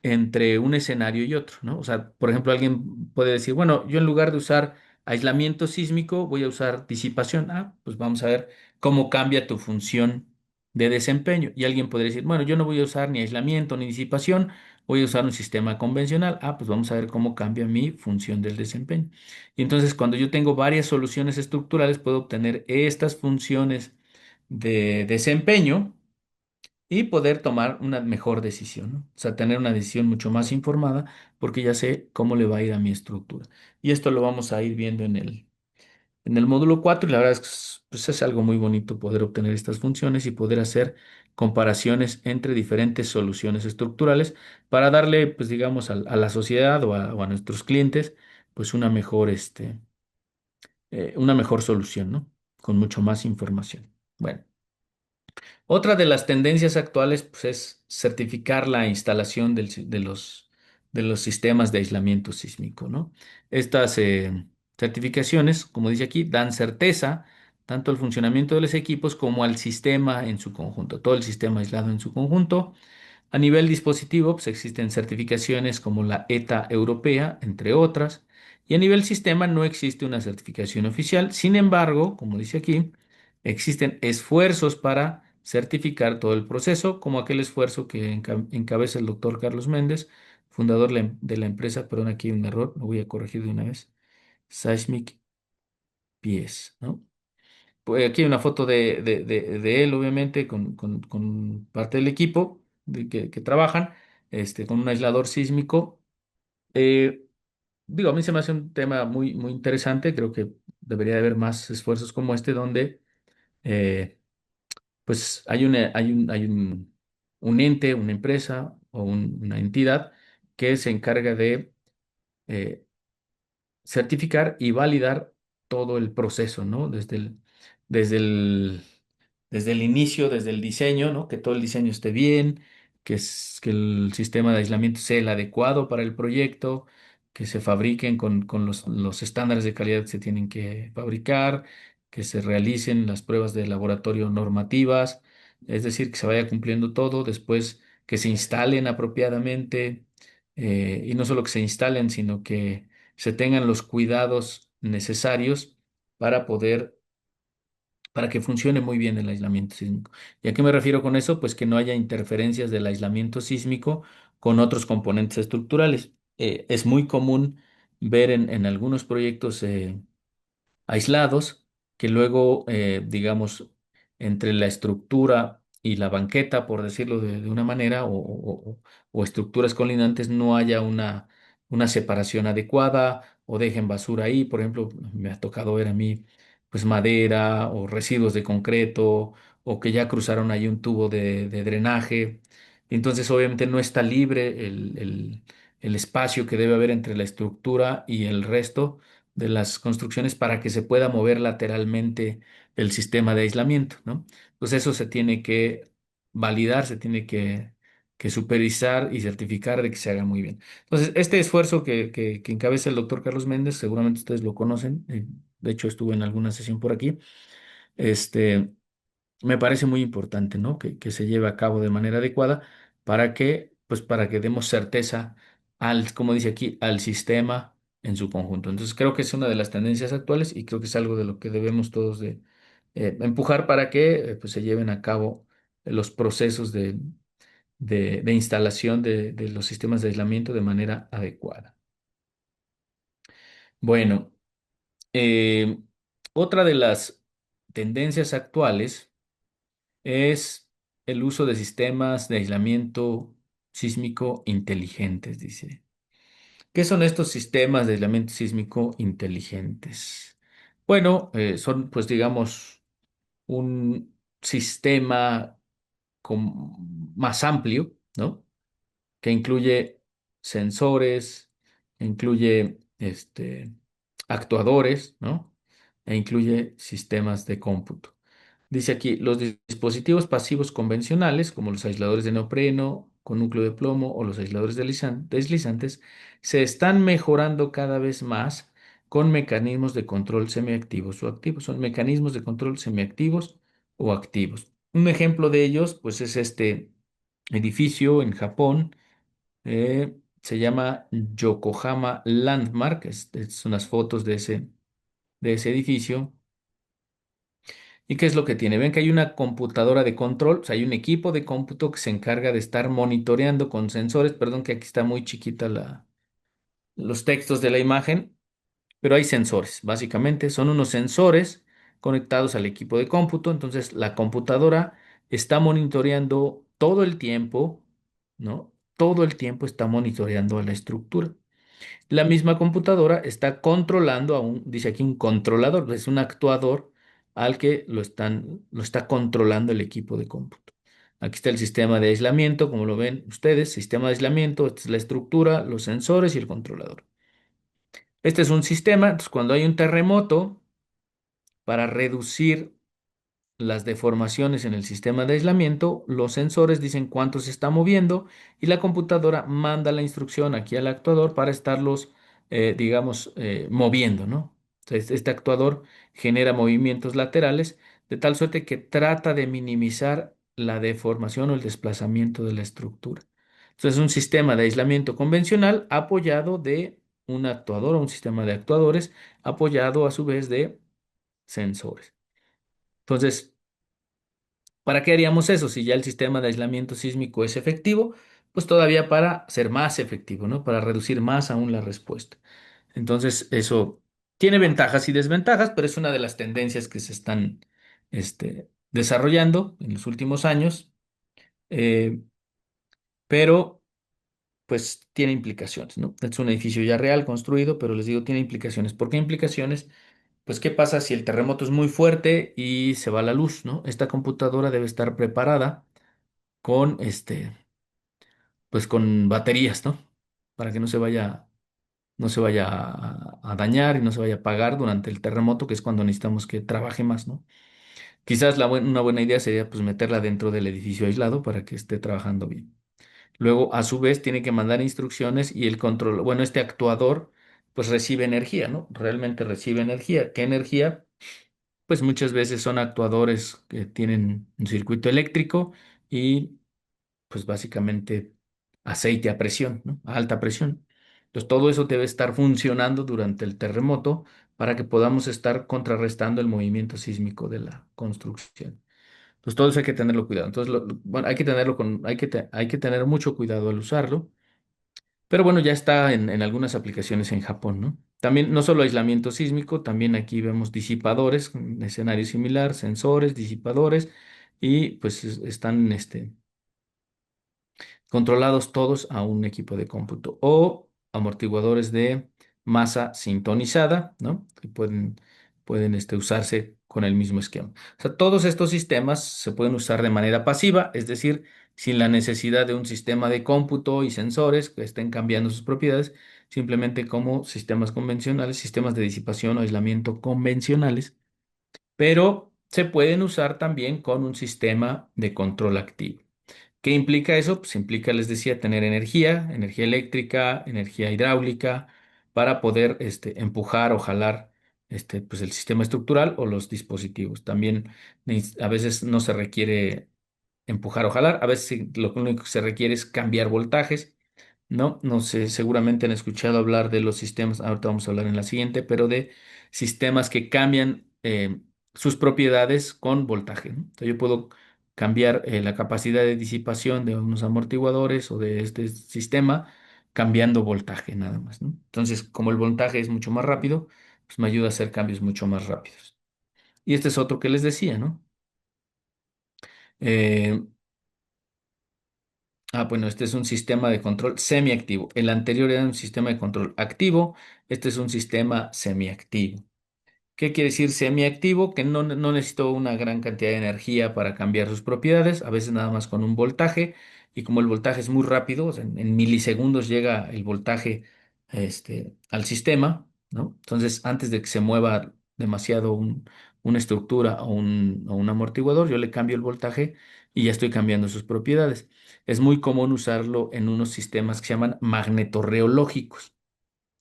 entre un escenario y otro, ¿no? O sea, por ejemplo, alguien puede decir, bueno, yo en lugar de usar aislamiento sísmico, voy a usar disipación. Ah, pues vamos a ver cómo cambia tu función de desempeño. Y alguien podría decir, bueno, yo no voy a usar ni aislamiento ni disipación, voy a usar un sistema convencional. Ah, pues vamos a ver cómo cambia mi función del desempeño. Y entonces, cuando yo tengo varias soluciones estructurales, puedo obtener estas funciones de desempeño y poder tomar una mejor decisión, ¿no? O sea, tener una decisión mucho más informada porque ya sé cómo le va a ir a mi estructura. Y esto lo vamos a ir viendo en el módulo 4 y la verdad es que pues, es algo muy bonito poder obtener estas funciones y poder hacer comparaciones entre diferentes soluciones estructurales para darle, pues digamos, a la sociedad o a nuestros clientes, pues una mejor solución, ¿no? Con mucho más información. Bueno. Otra de las tendencias actuales pues, es certificar la instalación de los sistemas de aislamiento sísmico, ¿no? Estas certificaciones, como dice aquí, dan certeza tanto al funcionamiento de los equipos como al sistema en su conjunto, todo el sistema aislado en su conjunto. A nivel dispositivo, pues existen certificaciones como la ETA europea, entre otras, y a nivel sistema no existe una certificación oficial. Sin embargo, como dice aquí, existen esfuerzos para certificar todo el proceso, como aquel esfuerzo que encabeza el doctor Carlos Méndez, fundador de la empresa, perdón, aquí hay un error, lo voy a corregir de una vez, Seismic PS, ¿no? Pues aquí hay una foto de él, obviamente, con parte del equipo que trabajan, con un aislador sísmico. Eh, Digo, a mí se me hace un tema muy, muy interesante. Creo que debería de haber más esfuerzos como este, donde eh, pues hay un ente, una empresa o una entidad que se encarga de eh, certificar y validar todo el proceso, ¿no? Desde el, desde el inicio, desde el diseño, ¿no? Que todo el diseño esté bien, que el sistema de aislamiento sea el adecuado para el proyecto, que se fabriquen con los estándares de calidad que se tienen que fabricar, que se realicen las pruebas de laboratorio normativas, es decir, que se vaya cumpliendo todo, después que se instalen apropiadamente, y no solo que se instalen, sino que se tengan los cuidados necesarios para para que funcione muy bien el aislamiento sísmico. ¿Y a qué me refiero con eso? Pues que no haya interferencias del aislamiento sísmico con otros componentes estructurales. Es muy común ver en algunos proyectos aislados, que luego, digamos, entre la estructura y la banqueta, por decirlo de una manera, o estructuras colindantes, no haya una separación adecuada o dejen basura ahí. Por ejemplo, me ha tocado ver a mí, pues, madera o residuos de concreto, o que ya cruzaron ahí un tubo de drenaje. Entonces, obviamente, no está libre el espacio que debe haber entre la estructura y el resto de las construcciones para que se pueda mover lateralmente el sistema de aislamiento, ¿no? Entonces eso se tiene que validar, se tiene que supervisar y certificar de que se haga muy bien. Entonces, este esfuerzo que encabeza el doctor Carlos Méndez, seguramente ustedes lo conocen, de hecho estuve en alguna sesión por aquí, este, me parece muy importante, ¿no? Que se lleve a cabo de manera adecuada para que demos certeza al, como dice aquí, al sistema en su conjunto. Entonces, creo que es una de las tendencias actuales y creo que es algo de lo que debemos todos de empujar para que pues, se lleven a cabo los procesos de instalación de los sistemas de aislamiento de manera adecuada. Bueno, eh, otra de las tendencias actuales es el uso de sistemas de aislamiento sísmico inteligentes, dice. ¿Qué son estos sistemas de aislamiento sísmico inteligentes? Bueno, son, pues digamos, un sistema más amplio, ¿no? Que incluye sensores, incluye actuadores, ¿no? E incluye sistemas de cómputo. Dice aquí, los dispositivos pasivos convencionales, como los aisladores de neopreno con núcleo de plomo o los aisladores deslizantes, se están mejorando cada vez más con mecanismos de control semiactivos o activos. Son mecanismos de control semiactivos o activos. Un ejemplo de ellos, pues, es este edificio en Japón, se llama Yokohama Landmark, es unas fotos de ese edificio. ¿Y qué es lo que tiene? Ven que hay una computadora de control, o sea, hay un equipo de cómputo que se encarga de estar monitoreando con sensores, perdón que aquí está muy chiquita los textos de la imagen, pero hay sensores, básicamente, son unos sensores conectados al equipo de cómputo, entonces la computadora está monitoreando todo el tiempo, ¿no? Todo el tiempo está monitoreando a la estructura. La misma computadora está controlando a un, dice aquí un controlador, es un actuador al que lo está controlando el equipo de cómputo. Aquí está el sistema de aislamiento, como lo ven ustedes, sistema de aislamiento, esta es la estructura, los sensores y el controlador. Este es un sistema, entonces cuando hay un terremoto, para reducir las deformaciones en el sistema de aislamiento, los sensores dicen cuánto se está moviendo y la computadora manda la instrucción aquí al actuador para estarlos, digamos, moviendo, ¿no? Entonces, este actuador genera movimientos laterales de tal suerte que trata de minimizar la deformación o el desplazamiento de la estructura. Entonces, es un sistema de aislamiento convencional apoyado de un actuador o un sistema de actuadores apoyado a su vez de sensores. Entonces, ¿para qué haríamos eso si ya el sistema de aislamiento sísmico es efectivo? Pues todavía para ser más efectivo, ¿no? Para reducir más aún la respuesta. Entonces, eso tiene ventajas y desventajas, pero es una de las tendencias que se están desarrollando en los últimos años, eh, pero pues tiene implicaciones, ¿no? Es un edificio ya real construido, pero les digo, tiene implicaciones. ¿Por qué implicaciones? Pues, ¿qué pasa si el terremoto es muy fuerte y se va la luz, ¿no? Esta computadora debe estar preparada con pues con baterías, ¿no? Para que no se vaya a dañar y no se vaya a apagar durante el terremoto, que es cuando necesitamos que trabaje más, ¿no? Quizás una buena idea sería pues meterla dentro del edificio aislado para que esté trabajando bien. Luego, a su vez, tiene que mandar instrucciones y el control, bueno, este actuador pues recibe energía, ¿no? Realmente recibe energía. ¿Qué energía? Pues muchas veces son actuadores que tienen un circuito eléctrico y pues básicamente aceite a presión, ¿no? A alta presión. Entonces todo eso debe estar funcionando durante el terremoto para que podamos estar contrarrestando el movimiento sísmico de la construcción. Entonces todo eso hay que tenerlo cuidado. Entonces, bueno, hay que tenerlo hay que tener mucho cuidado al usarlo. Pero bueno, ya está en algunas aplicaciones en Japón, ¿no? También, no solo aislamiento sísmico, también aquí vemos disipadores, un escenario similar, sensores, disipadores, y pues están controlados todos a un equipo de cómputo o amortiguadores de masa sintonizada, ¿no? Que pueden usarse con el mismo esquema. O sea, todos estos sistemas se pueden usar de manera pasiva, es decir, sin la necesidad de un sistema de cómputo y sensores que estén cambiando sus propiedades, simplemente como sistemas convencionales, sistemas de disipación o aislamiento convencionales, pero se pueden usar también con un sistema de control activo. ¿Qué implica eso? Pues implica, les decía, tener energía, energía eléctrica, energía hidráulica, para poder empujar o jalar pues el sistema estructural o los dispositivos. También a veces no se requiere empujar o jalar, a veces lo único que se requiere es cambiar voltajes. No, no sé, seguramente han escuchado hablar de los sistemas, ahorita vamos a hablar en la siguiente, pero de sistemas que cambian sus propiedades con voltaje, ¿no? Entonces yo puedo cambiar la capacidad de disipación de unos amortiguadores o de este sistema cambiando voltaje nada más, ¿no? Entonces, como el voltaje es mucho más rápido, pues me ayuda a hacer cambios mucho más rápidos. Y este es otro que les decía, ¿no? Eh, bueno, este es un sistema de control semiactivo. El anterior era un sistema de control activo, este es un sistema semiactivo. ¿Qué quiere decir semiactivo? Que no necesito una gran cantidad de energía para cambiar sus propiedades, a veces nada más con un voltaje, y como el voltaje es muy rápido, o sea, en milisegundos llega el voltaje al sistema, ¿no? Entonces, antes de que se mueva demasiado una estructura o un amortiguador, yo le cambio el voltaje y ya estoy cambiando sus propiedades. Es muy común usarlo en unos sistemas que se llaman magnetorreológicos.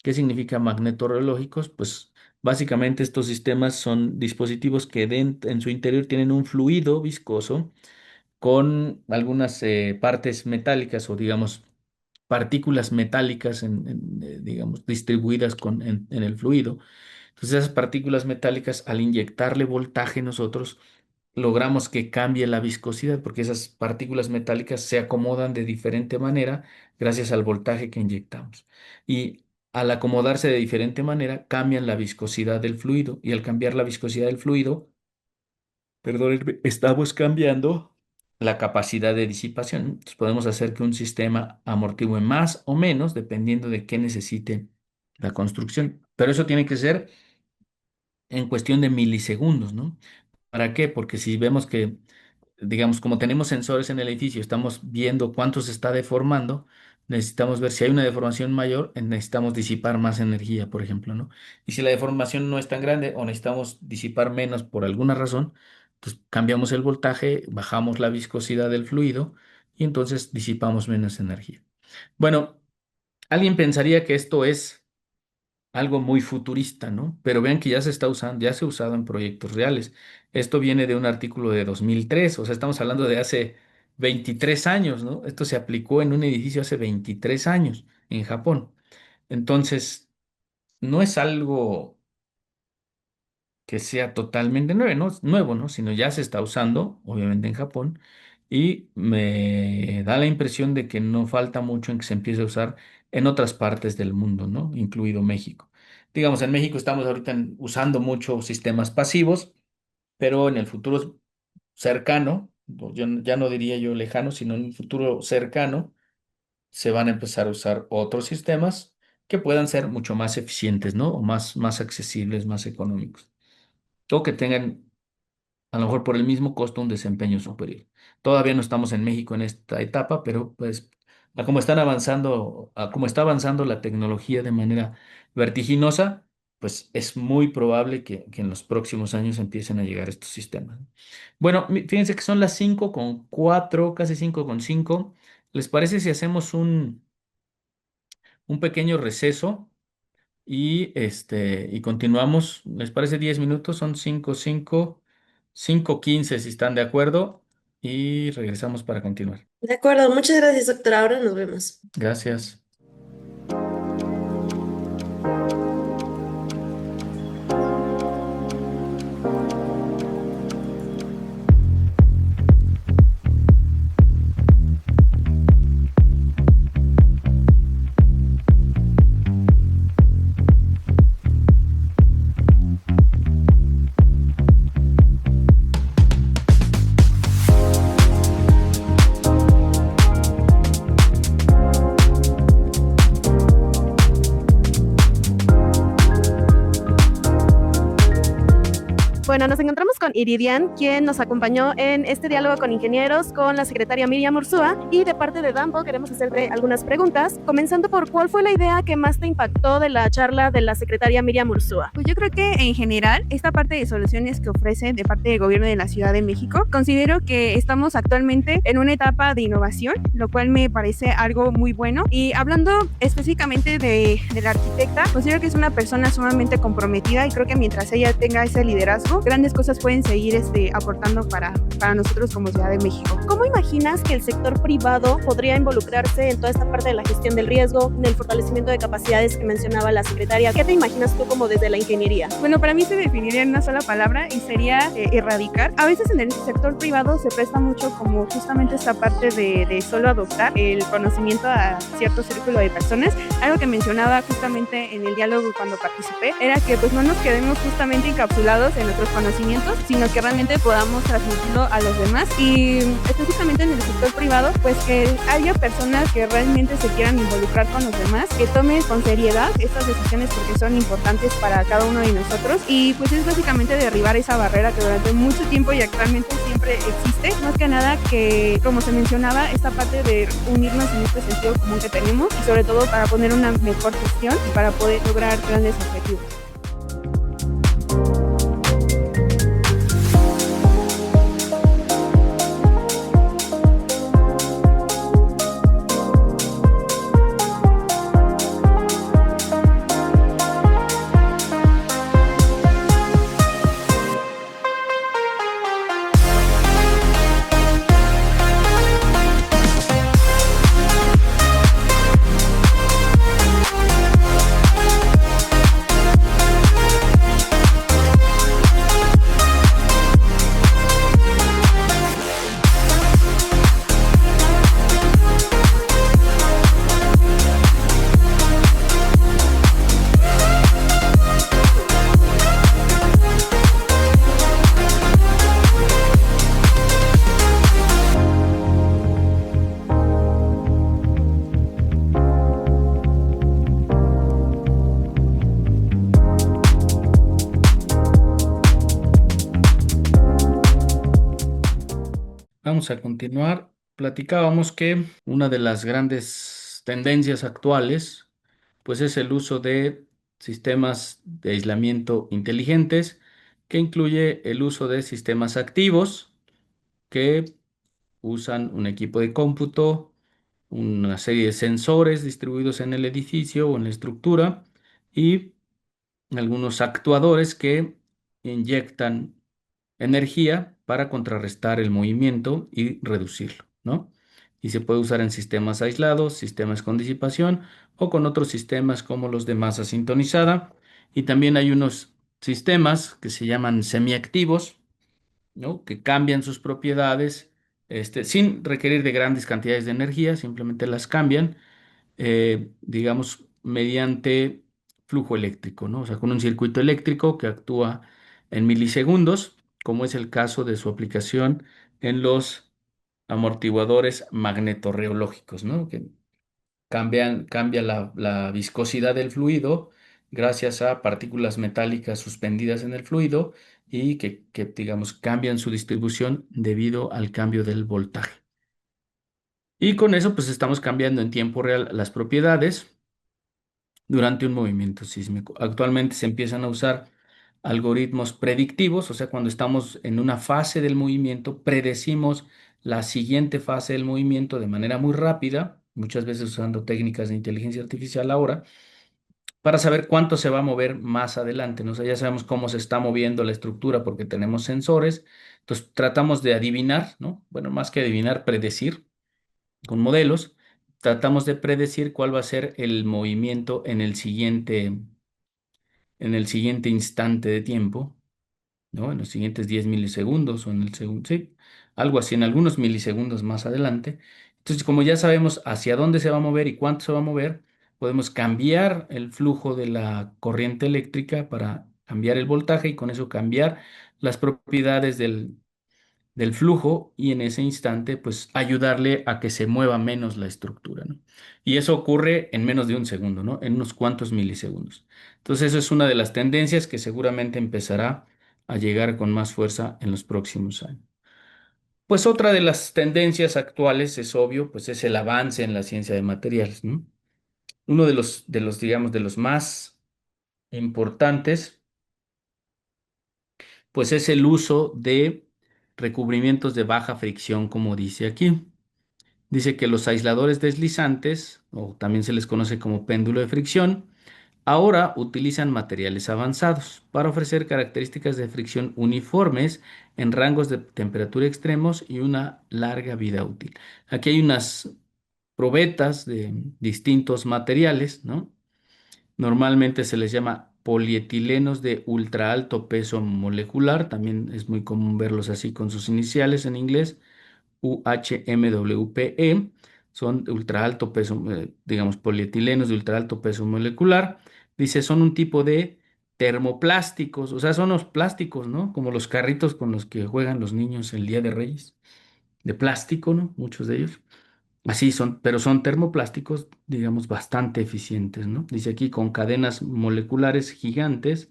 ¿Qué significa magnetorreológicos? Pues básicamente estos sistemas son dispositivos que en su interior tienen un fluido viscoso con algunas partes metálicas o digamos partículas metálicas digamos distribuidas en el fluido. Entonces esas partículas metálicas al inyectarle voltaje nosotros logramos que cambie la viscosidad porque esas partículas metálicas se acomodan de diferente manera gracias al voltaje que inyectamos. Y al acomodarse de diferente manera, cambian la viscosidad del fluido. Y al cambiar la viscosidad del fluido, perdón, estamos cambiando la capacidad de disipación. Entonces podemos hacer que un sistema amortigue más o menos dependiendo de qué necesite la construcción. Pero eso tiene que ser en cuestión de milisegundos, ¿no? ¿Para qué? Porque si vemos que, digamos, como tenemos sensores en el edificio, estamos viendo cuánto se está deformando, necesitamos ver si hay una deformación mayor, necesitamos disipar más energía, por ejemplo, ¿no? Y si la deformación no es tan grande o necesitamos disipar menos por alguna razón, pues cambiamos el voltaje, bajamos la viscosidad del fluido y entonces disipamos menos energía. Bueno, alguien pensaría que esto es algo muy futurista, ¿no? Pero vean que ya se está usando, ya se ha usado en proyectos reales. Esto viene de un artículo de 2003, o sea, estamos hablando de hace 23 años, ¿no? Esto se aplicó en un edificio hace 23 años en Japón. Entonces, no es algo que sea totalmente nuevo, ¿no? Sino ya se está usando, obviamente en Japón, y me da la impresión de que no falta mucho en que se empiece a usar en otras partes del mundo, ¿no? Incluido México. Digamos, en México estamos ahorita usando muchos sistemas pasivos, pero en el futuro cercano, yo ya no diría yo lejano, sino en el futuro cercano, se van a empezar a usar otros sistemas que puedan ser mucho más eficientes, ¿no? O más accesibles, más económicos o que tengan a lo mejor por el mismo costo un desempeño superior. Todavía no estamos en México en esta etapa, pero pues a como están avanzando, a como está avanzando la tecnología de manera vertiginosa, pues es muy probable que en los próximos años empiecen a llegar estos sistemas. Bueno, fíjense que son las 5:04, casi 5:05. ¿Les parece si hacemos un pequeño receso? Y continuamos, ¿les parece 10 minutos? Son 5:15 si están de acuerdo. Y regresamos para continuar. De acuerdo, muchas gracias, doctora. Ahora nos vemos. Gracias. Bueno, nos encontramos con Iridian, quien nos acompañó en este diálogo con ingenieros, con la secretaria Miriam Ursúa, y de parte de Dampo queremos hacerte algunas preguntas, comenzando por ¿cuál fue la idea que más te impactó de la charla de la secretaria Miriam Ursúa? Pues yo creo que en general esta parte de soluciones que ofrece de parte del gobierno de la Ciudad de México, considero que estamos actualmente en una etapa de innovación, lo cual me parece algo muy bueno. Y hablando específicamente de la arquitecta, considero que es una persona sumamente comprometida y creo que mientras ella tenga ese liderazgo, grandes cosas pueden seguir aportando para nosotros como Ciudad de México. ¿Cómo imaginas que el sector privado podría involucrarse en toda esta parte de la gestión del riesgo, en el fortalecimiento de capacidades que mencionaba la secretaria? ¿Qué te imaginas tú como desde la ingeniería? Bueno, para mí se definiría en una sola palabra y sería erradicar. A veces en el sector privado se presta mucho como justamente esta parte de solo adoptar el conocimiento a cierto círculo de personas. Algo que mencionaba justamente en el diálogo cuando participé era que pues no nos quedemos justamente encapsulados en nuestros conocimientos, sino que realmente podamos transmitirlo a los demás y específicamente en el sector privado, pues que haya personas que realmente se quieran involucrar con los demás, que tomen con seriedad estas decisiones porque son importantes para cada uno de nosotros y pues es básicamente derribar esa barrera que durante mucho tiempo y actualmente siempre existe, más que nada que como se mencionaba, esta parte de unirnos en este sentido común que tenemos y sobre todo para poner una mejor gestión y para poder lograr grandes objetivos. Vamos a continuar. Platicábamos que una de las grandes tendencias actuales, pues es el uso de sistemas de aislamiento inteligentes, que incluye el uso de sistemas activos que usan un equipo de cómputo, una serie de sensores distribuidos en el edificio o en la estructura y algunos actuadores que inyectan energía para contrarrestar el movimiento y reducirlo, ¿no? Y se puede usar en sistemas aislados, sistemas con disipación o con otros sistemas como los de masa sintonizada. Y también hay unos sistemas que se llaman semiactivos, ¿no? Que cambian sus propiedades, sin requerir de grandes cantidades de energía, simplemente las cambian, digamos, mediante flujo eléctrico, ¿no? O sea, con un circuito eléctrico que actúa en milisegundos, como es el caso de su aplicación en los amortiguadores magnetorreológicos, ¿no? Que cambia la viscosidad del fluido gracias a partículas metálicas suspendidas en el fluido y que, digamos, cambian su distribución debido al cambio del voltaje. Y con eso, pues estamos cambiando en tiempo real las propiedades durante un movimiento sísmico. Actualmente se empiezan a usar algoritmos predictivos, o sea, cuando estamos en una fase del movimiento, predecimos la siguiente fase del movimiento de manera muy rápida, muchas veces usando técnicas de inteligencia artificial ahora, para saber cuánto se va a mover más adelante, ¿no? O sea, ya sabemos cómo se está moviendo la estructura porque tenemos sensores, entonces tratamos de adivinar, ¿no? Bueno, más que adivinar, predecir con modelos, tratamos de predecir cuál va a ser el movimiento en el siguiente instante de tiempo, ¿no? En los siguientes 10 milisegundos o en el segundo, sí, algo así, en algunos milisegundos más adelante. Entonces, como ya sabemos hacia dónde se va a mover y cuánto se va a mover, podemos cambiar el flujo de la corriente eléctrica para cambiar el voltaje y con eso cambiar las propiedades del flujo y en ese instante, pues ayudarle a que se mueva menos la estructura, ¿no? Y eso ocurre en menos de un segundo, ¿no? En unos cuantos milisegundos. Entonces, eso es una de las tendencias que seguramente empezará a llegar con más fuerza en los próximos años. Pues otra de las tendencias actuales es obvio, pues es el avance en la ciencia de materiales, ¿no? Uno digamos, de los más importantes, pues es el uso de recubrimientos de baja fricción, como dice aquí. Dice que los aisladores deslizantes, o también se les conoce como péndulo de fricción, ahora utilizan materiales avanzados para ofrecer características de fricción uniformes en rangos de temperatura extremos y una larga vida útil. Aquí hay unas probetas de distintos materiales, ¿no? Normalmente se les llama polietilenos de ultra alto peso molecular, también es muy común verlos así con sus iniciales en inglés, UHMWPE, son de ultra alto peso, digamos, polietilenos de ultra alto peso molecular. Dice, son un tipo de termoplásticos, o sea, son los plásticos, ¿no? Como los carritos con los que juegan los niños el Día de Reyes, de plástico, ¿no? Muchos de ellos. Así son, pero son termoplásticos, digamos, bastante eficientes, ¿no? Dice aquí con cadenas moleculares gigantes,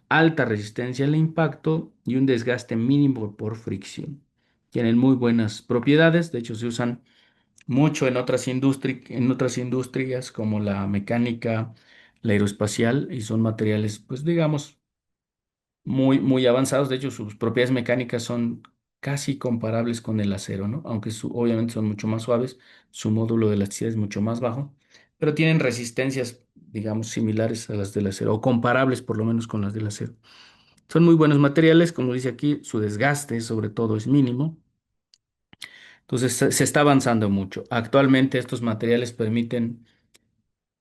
alta resistencia al impacto y un desgaste mínimo por fricción. Tienen muy buenas propiedades, de hecho se usan mucho en otras industrias como la mecánica, la aeroespacial y son materiales, pues digamos, muy avanzados. De hecho, sus propiedades mecánicas son casi comparables con el acero, ¿no? Aunque obviamente son mucho más suaves, su módulo de elasticidad es mucho más bajo, pero tienen resistencias, digamos, similares a las del acero o comparables por lo menos con las del acero. Son muy buenos materiales, como dice aquí, su desgaste sobre todo es mínimo. Entonces se está avanzando mucho. Actualmente estos materiales permiten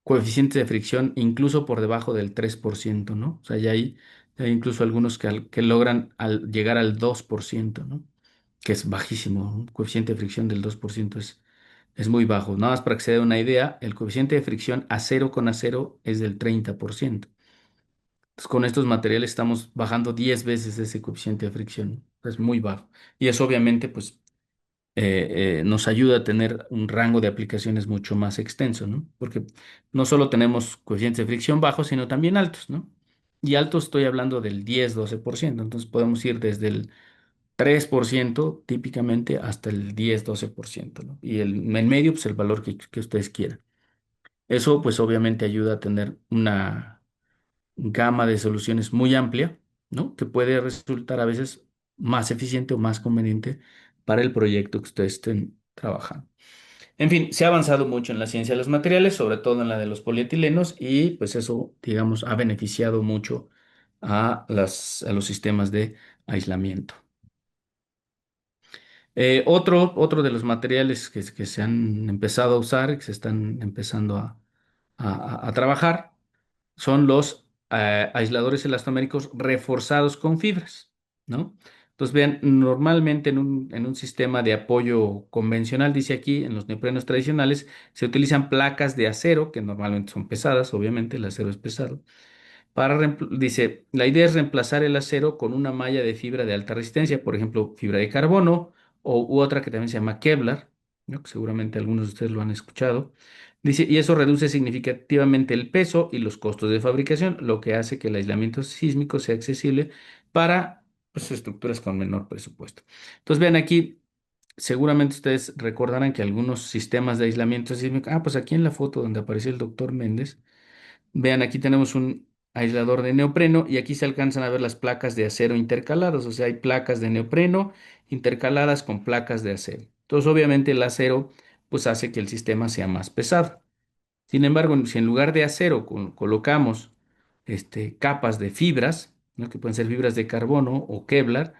coeficientes de fricción incluso por debajo del 3%, ¿no? O sea, ya hay incluso algunos que logran llegar al 2%, ¿no? Que es bajísimo. Un coeficiente de fricción del 2% es muy bajo. Nada más para que se dé una idea, el coeficiente de fricción acero con acero es del 30%. Entonces, con estos materiales estamos bajando 10 veces ese coeficiente de fricción. Es muy bajo. Y eso obviamente, pues nos ayuda a tener un rango de aplicaciones mucho más extenso, ¿no? Porque no solo tenemos coeficientes de fricción bajos, sino también altos, ¿no? Y altos estoy hablando del 10-12%. Entonces podemos ir desde el 3% típicamente hasta el 10-12%, ¿no? Y en medio, pues el valor que ustedes quieran. Eso pues obviamente ayuda a tener una gama de soluciones muy amplia, ¿no? Que puede resultar a veces más eficiente o más conveniente para el proyecto que ustedes estén trabajando. En fin, se ha avanzado mucho en la ciencia de los materiales, sobre todo en la de los polietilenos, y pues eso, digamos, ha beneficiado mucho a los sistemas de aislamiento. Otro de los materiales que se han empezado a usar, que se están empezando a trabajar, son los aisladores elastoméricos reforzados con fibras, ¿no? Entonces, vean, normalmente en un sistema de apoyo convencional, dice aquí, en los neoprenos tradicionales, se utilizan placas de acero, que normalmente son pesadas, obviamente el acero es pesado, dice, la idea es reemplazar el acero con una malla de fibra de alta resistencia, por ejemplo, fibra de carbono u otra que también se llama Kevlar, ¿no? Que seguramente algunos de ustedes lo han escuchado. Dice, y eso reduce significativamente el peso y los costos de fabricación, lo que hace que el aislamiento sísmico sea accesible para pues, estructuras con menor presupuesto. Entonces, vean aquí, seguramente ustedes recordarán que algunos sistemas de aislamiento sísmico, pues aquí en la foto donde apareció el doctor Méndez, vean, aquí tenemos un aislador de neopreno y aquí se alcanzan a ver las placas de acero intercaladas, o sea, hay placas de neopreno intercaladas con placas de acero. Entonces, obviamente el acero pues hace que el sistema sea más pesado. Sin embargo, si en lugar de acero colocamos capas de fibras, ¿no? Que pueden ser fibras de carbono o Kevlar,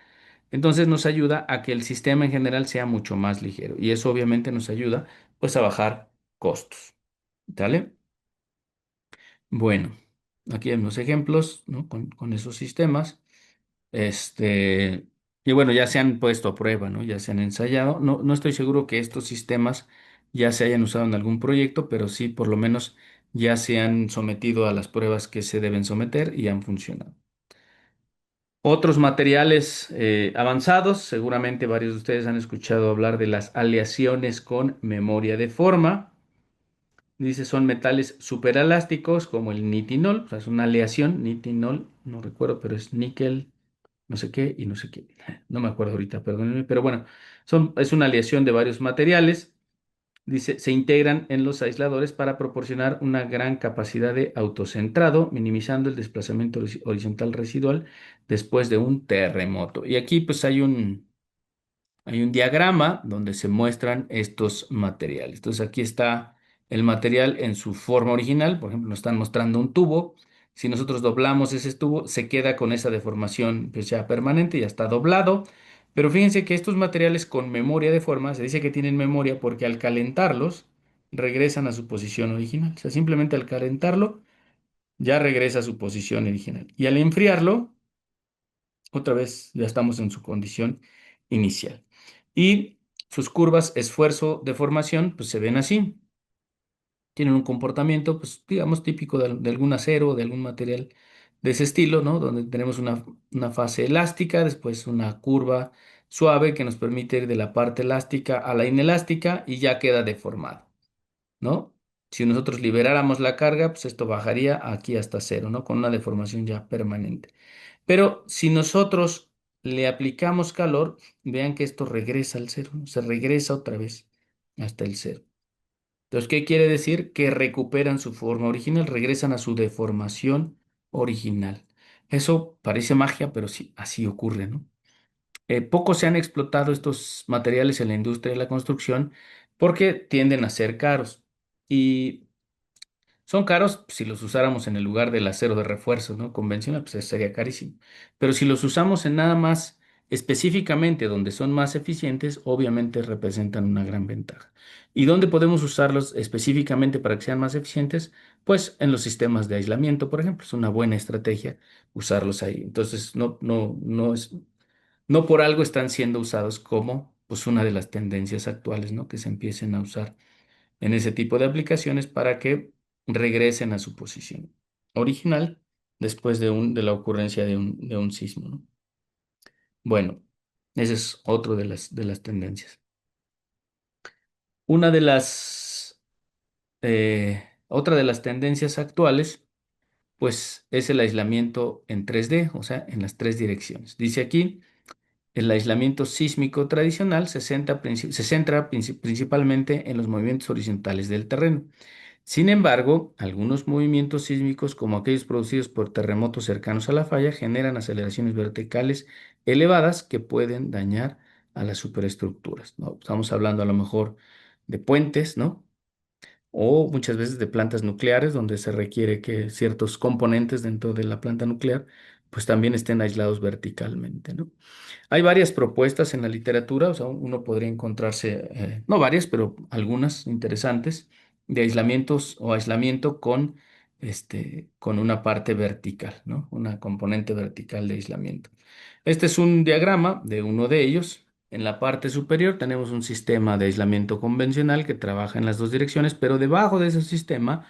entonces nos ayuda a que el sistema en general sea mucho más ligero y eso obviamente nos ayuda pues a bajar costos. ¿Vale? Bueno, aquí hay unos ejemplos, ¿no? Con esos sistemas. Este, y bueno, ya se han puesto a prueba, ¿no? Ya se han ensayado. No estoy seguro que estos sistemas ya se hayan usado en algún proyecto, pero sí, por lo menos ya se han sometido a las pruebas que se deben someter y han funcionado. Otros materiales avanzados, seguramente varios de ustedes han escuchado hablar de las aleaciones con memoria de forma. Dice, son metales superelásticos como el nitinol, o sea, es una aleación, nitinol, no recuerdo, pero es níquel, no sé qué y no sé qué. No me acuerdo ahorita, perdónenme, pero bueno, es una aleación de varios materiales. Dice, se integran en los aisladores para proporcionar una gran capacidad de autocentrado, minimizando el desplazamiento horizontal residual después de un terremoto. Y aquí pues hay un diagrama donde se muestran estos materiales. Entonces aquí está el material en su forma original. Por ejemplo, nos están mostrando un tubo. Si nosotros doblamos ese tubo, se queda con esa deformación pues ya permanente, ya está doblado. Pero fíjense que estos materiales con memoria de forma, se dice que tienen memoria porque al calentarlos regresan a su posición original. O sea, simplemente al calentarlo ya regresa a su posición original. Y al enfriarlo, otra vez ya estamos en su condición inicial. Y sus curvas esfuerzo-deformación, pues se ven así. Tienen un comportamiento, pues digamos, típico de algún acero o de algún material de ese estilo, ¿no? Donde tenemos una fase elástica, después una curva suave que nos permite ir de la parte elástica a la inelástica y ya queda deformado, ¿no? Si nosotros liberáramos la carga, pues esto bajaría aquí hasta cero, ¿no? Con una deformación ya permanente. Pero si nosotros le aplicamos calor, vean que esto regresa al cero, ¿no? Se regresa otra vez hasta el cero. Entonces, ¿qué quiere decir? Que recuperan su forma original, regresan a su deformación original. Eso parece magia, pero sí, así ocurre, ¿no? Poco se han explotado estos materiales en la industria de la construcción porque tienden a ser caros. Y son caros si los usáramos en el lugar del acero de refuerzo, ¿no? Convencional, pues sería carísimo. Pero si los usamos en nada más específicamente donde son más eficientes, obviamente representan una gran ventaja. ¿Y dónde podemos usarlos específicamente para que sean más eficientes? Pues en los sistemas de aislamiento, por ejemplo, es una buena estrategia usarlos ahí. Entonces, no por algo están siendo usados como pues una de las tendencias actuales, ¿no? Que se empiecen a usar en ese tipo de aplicaciones para que regresen a su posición original después de la ocurrencia de un sismo, ¿no? Bueno, ese es otro de las tendencias. Una de otra de las tendencias actuales, pues es el aislamiento en 3D, o sea, en las tres direcciones. Dice aquí, el aislamiento sísmico tradicional se centra principalmente en los movimientos horizontales del terreno. Sin embargo, algunos movimientos sísmicos, como aquellos producidos por terremotos cercanos a la falla, generan aceleraciones verticales elevadas que pueden dañar a las superestructuras, ¿no? Estamos hablando a lo mejor de puentes, ¿no? O muchas veces de plantas nucleares, donde se requiere que ciertos componentes dentro de la planta nuclear, pues también estén aislados verticalmente, ¿no? Hay varias propuestas en la literatura, o sea, uno podría encontrarse, no varias, pero algunas interesantes, de aislamientos o aislamiento con una parte vertical, ¿no? Una componente vertical de aislamiento. Este es un diagrama de uno de ellos. En la parte superior tenemos un sistema de aislamiento convencional que trabaja en las dos direcciones, pero debajo de ese sistema,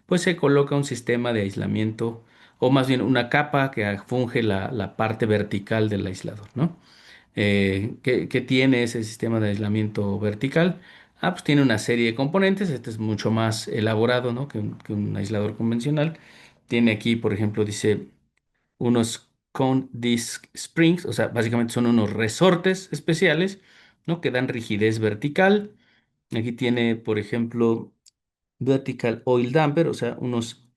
pues se coloca un sistema de aislamiento, o más bien una capa que funge la parte vertical del aislador, ¿no? ¿Qué tiene ese sistema de aislamiento vertical? Pues tiene una serie de componentes. Este es mucho más elaborado, ¿no? que un aislador convencional. Tiene aquí, por ejemplo, dice unos cone disc springs, o sea, básicamente son unos resortes especiales, ¿no? Que dan rigidez vertical. Aquí tiene, por ejemplo, vertical oil damper, o sea, unos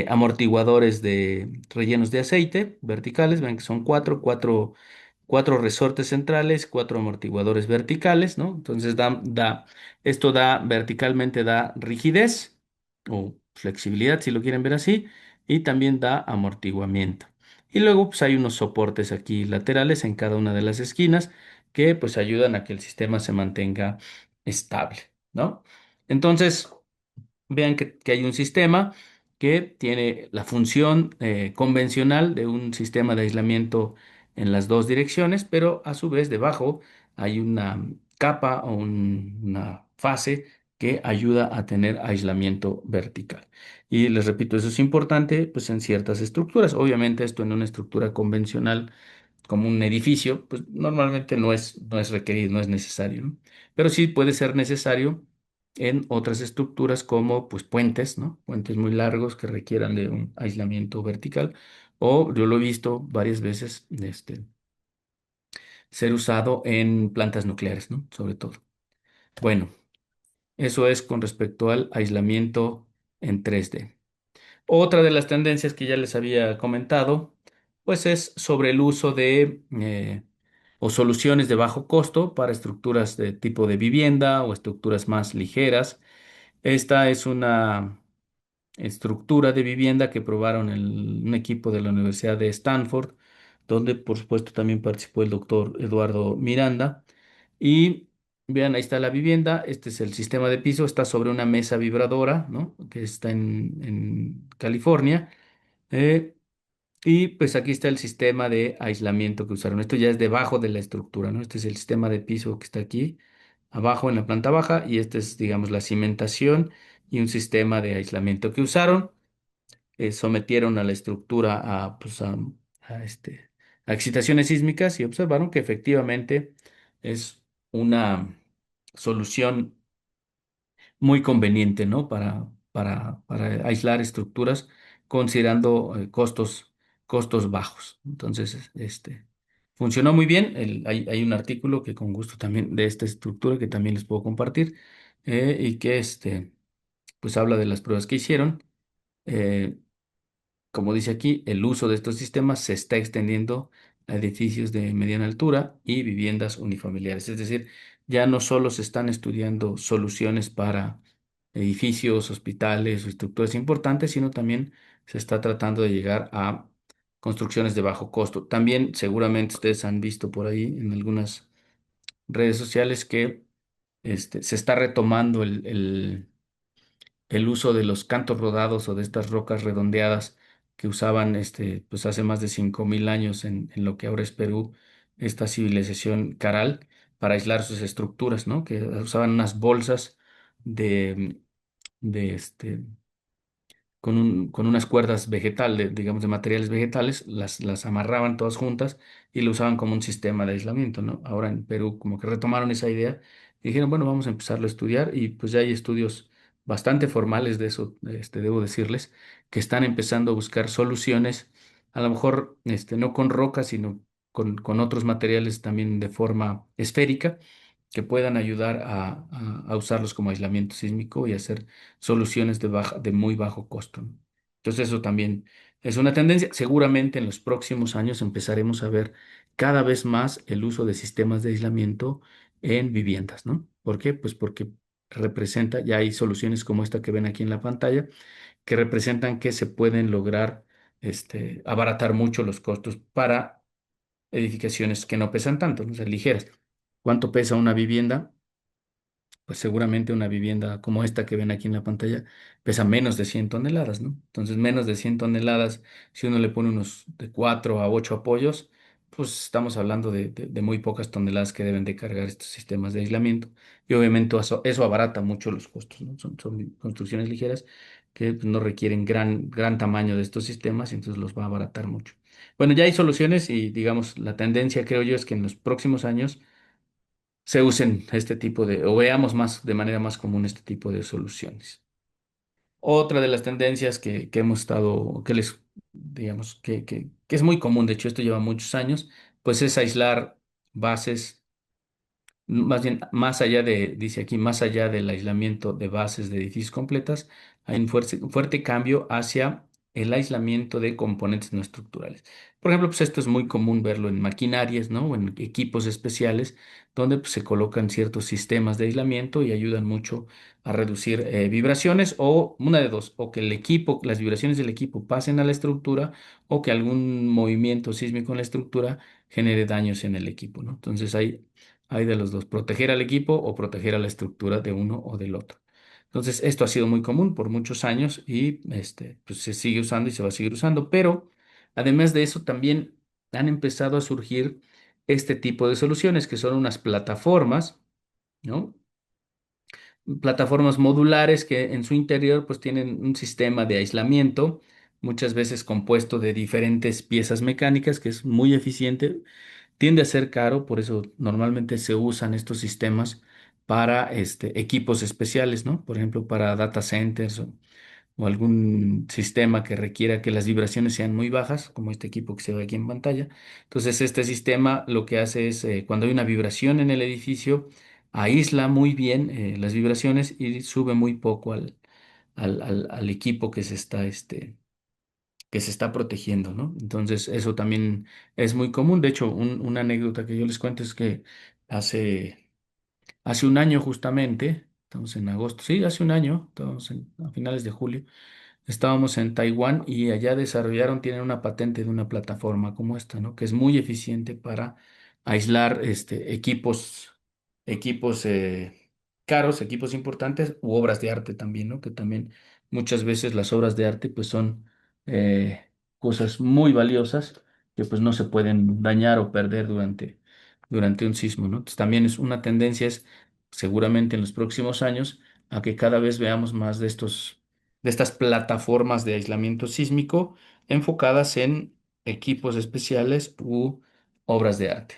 amortiguadores de rellenos de aceite verticales. Ven que son cuatro resortes centrales, cuatro amortiguadores verticales, ¿no? Entonces esto verticalmente da rigidez o flexibilidad, si lo quieren ver así, y también da amortiguamiento. Y luego pues hay unos soportes aquí laterales en cada una de las esquinas que pues ayudan a que el sistema se mantenga estable, ¿no? Entonces, vean que hay un sistema que tiene la función convencional de un sistema de aislamiento en las dos direcciones, pero a su vez debajo hay una capa o una fase que ayuda a tener aislamiento vertical. Y les repito, eso es importante pues en ciertas estructuras. Obviamente esto en una estructura convencional como un edificio, pues normalmente no es requerido, no es necesario, ¿no? Pero sí puede ser necesario en otras estructuras como pues puentes, ¿no? Puentes muy largos que requieran de un aislamiento vertical o yo lo he visto varias veces ser usado en plantas nucleares, ¿no? Sobre todo. Bueno, eso es con respecto al aislamiento en 3D. Otra de las tendencias que ya les había comentado, pues es sobre el uso de o soluciones de bajo costo para estructuras de tipo de vivienda o estructuras más ligeras. Esta es una estructura de vivienda que probaron un equipo de la Universidad de Stanford, donde por supuesto también participó el doctor Eduardo Miranda. Y vean, ahí está la vivienda, este es el sistema de piso, está sobre una mesa vibradora, ¿no? Que está en California. eh, y pues aquí está el sistema de aislamiento que usaron. Esto ya es debajo de la estructura, ¿no? Este es el sistema de piso que está aquí, abajo en la planta baja, y este es, digamos, la cimentación y un sistema de aislamiento que usaron. Sometieron a la estructura a, a excitaciones sísmicas y observaron que efectivamente es una solución muy conveniente, ¿no? Para aislar estructuras considerando costos bajos. Entonces, funcionó muy bien. Hay un artículo que con gusto también de esta estructura que también les puedo compartir y que pues habla de las pruebas que hicieron. Eh, Como dice aquí, el uso de estos sistemas se está extendiendo a edificios de mediana altura y viviendas unifamiliares. Es decir, ya no solo se están estudiando soluciones para edificios, hospitales o estructuras importantes, sino también se está tratando de llegar a construcciones de bajo costo. También seguramente ustedes han visto por ahí en algunas redes sociales que se está retomando el uso de los cantos rodados o de estas rocas redondeadas que usaban pues hace más de 5.000 años en lo que ahora es Perú, esta civilización Caral, para aislar sus estructuras, ¿no? Que usaban unas bolsas de, de con unas cuerdas digamos, de materiales vegetales, las amarraban todas juntas y lo usaban como un sistema de aislamiento, ¿no? Ahora en Perú como que retomaron esa idea y dijeron, bueno, vamos a empezarlo a estudiar y pues ya hay estudios bastante formales de eso, debo decirles, que están empezando a buscar soluciones, a lo mejor no con rocas, sino con otros materiales también de forma esférica que puedan ayudar a usarlos como aislamiento sísmico y hacer soluciones de muy bajo costo, ¿no? Entonces eso también es una tendencia. Seguramente en los próximos años empezaremos a ver cada vez más el uso de sistemas de aislamiento en viviendas, ¿no? ¿Por qué? Pues porque representa, ya hay soluciones como esta que ven aquí en la pantalla, que representan que se pueden lograr abaratar mucho los costos para edificaciones que no pesan tanto, ¿no? O sea, ligeras. ¿Cuánto pesa una vivienda? Pues seguramente una vivienda como esta que ven aquí en la pantalla pesa menos de 100 toneladas, ¿no? Entonces, menos de 100 toneladas, si uno le pone unos de 4 a 8 apoyos, pues estamos hablando de muy pocas toneladas que deben de cargar estos sistemas de aislamiento. Y obviamente eso abarata mucho los costos, ¿no? Son construcciones ligeras que pues, no requieren gran tamaño de estos sistemas y entonces los va a abaratar mucho. Bueno, ya hay soluciones y digamos, la tendencia creo yo es que en los próximos años se usen o veamos más de manera más común este tipo de soluciones. Otra de las tendencias que hemos estado, digamos, que es muy común, de hecho esto lleva muchos años, pues es aislar bases más bien, más allá dice aquí, más allá del aislamiento de bases de edificios completas, hay un fuerte cambio hacia el aislamiento de componentes no estructurales. Por ejemplo, pues esto es muy común verlo en maquinarias, ¿no? O en equipos especiales, donde pues, se colocan ciertos sistemas de aislamiento y ayudan mucho a reducir vibraciones, o una de dos, o que las vibraciones del equipo pasen a la estructura, o que algún movimiento sísmico en la estructura genere daños en el equipo, ¿no? Entonces hay de los dos, proteger al equipo o proteger a la estructura de uno o del otro. Entonces, esto ha sido muy común por muchos años y pues se sigue usando y se va a seguir usando, pero además de eso también han empezado a surgir este tipo de soluciones que son unas plataformas, ¿no? Plataformas modulares que en su interior pues tienen un sistema de aislamiento, muchas veces compuesto de diferentes piezas mecánicas, que es muy eficiente. Tiende a ser caro, por eso normalmente se usan estos sistemas para equipos especiales, ¿no? Por ejemplo, para data centers o algún sistema que requiera que las vibraciones sean muy bajas, como este equipo que se ve aquí en pantalla. Entonces, este sistema lo que hace es, cuando hay una vibración en el edificio, aísla muy bien las vibraciones y sube muy poco al equipo que se está protegiendo, ¿no? Entonces, eso también es muy común. De hecho, una anécdota que yo les cuento es que hace un año justamente, estamos en agosto, sí, hace un año, estamos a finales de julio. Estábamos en Taiwán y allá desarrollaron, tienen una patente de una plataforma como esta, ¿no? Que es muy eficiente para aislar equipos caros, equipos importantes u obras de arte también, ¿no? Que también muchas veces las obras de arte pues son cosas muy valiosas que pues no se pueden dañar o perder durante un sismo, ¿no? Entonces, también es una tendencia, es seguramente en los próximos años a que cada vez veamos más de estas plataformas de aislamiento sísmico enfocadas en equipos especiales u obras de arte.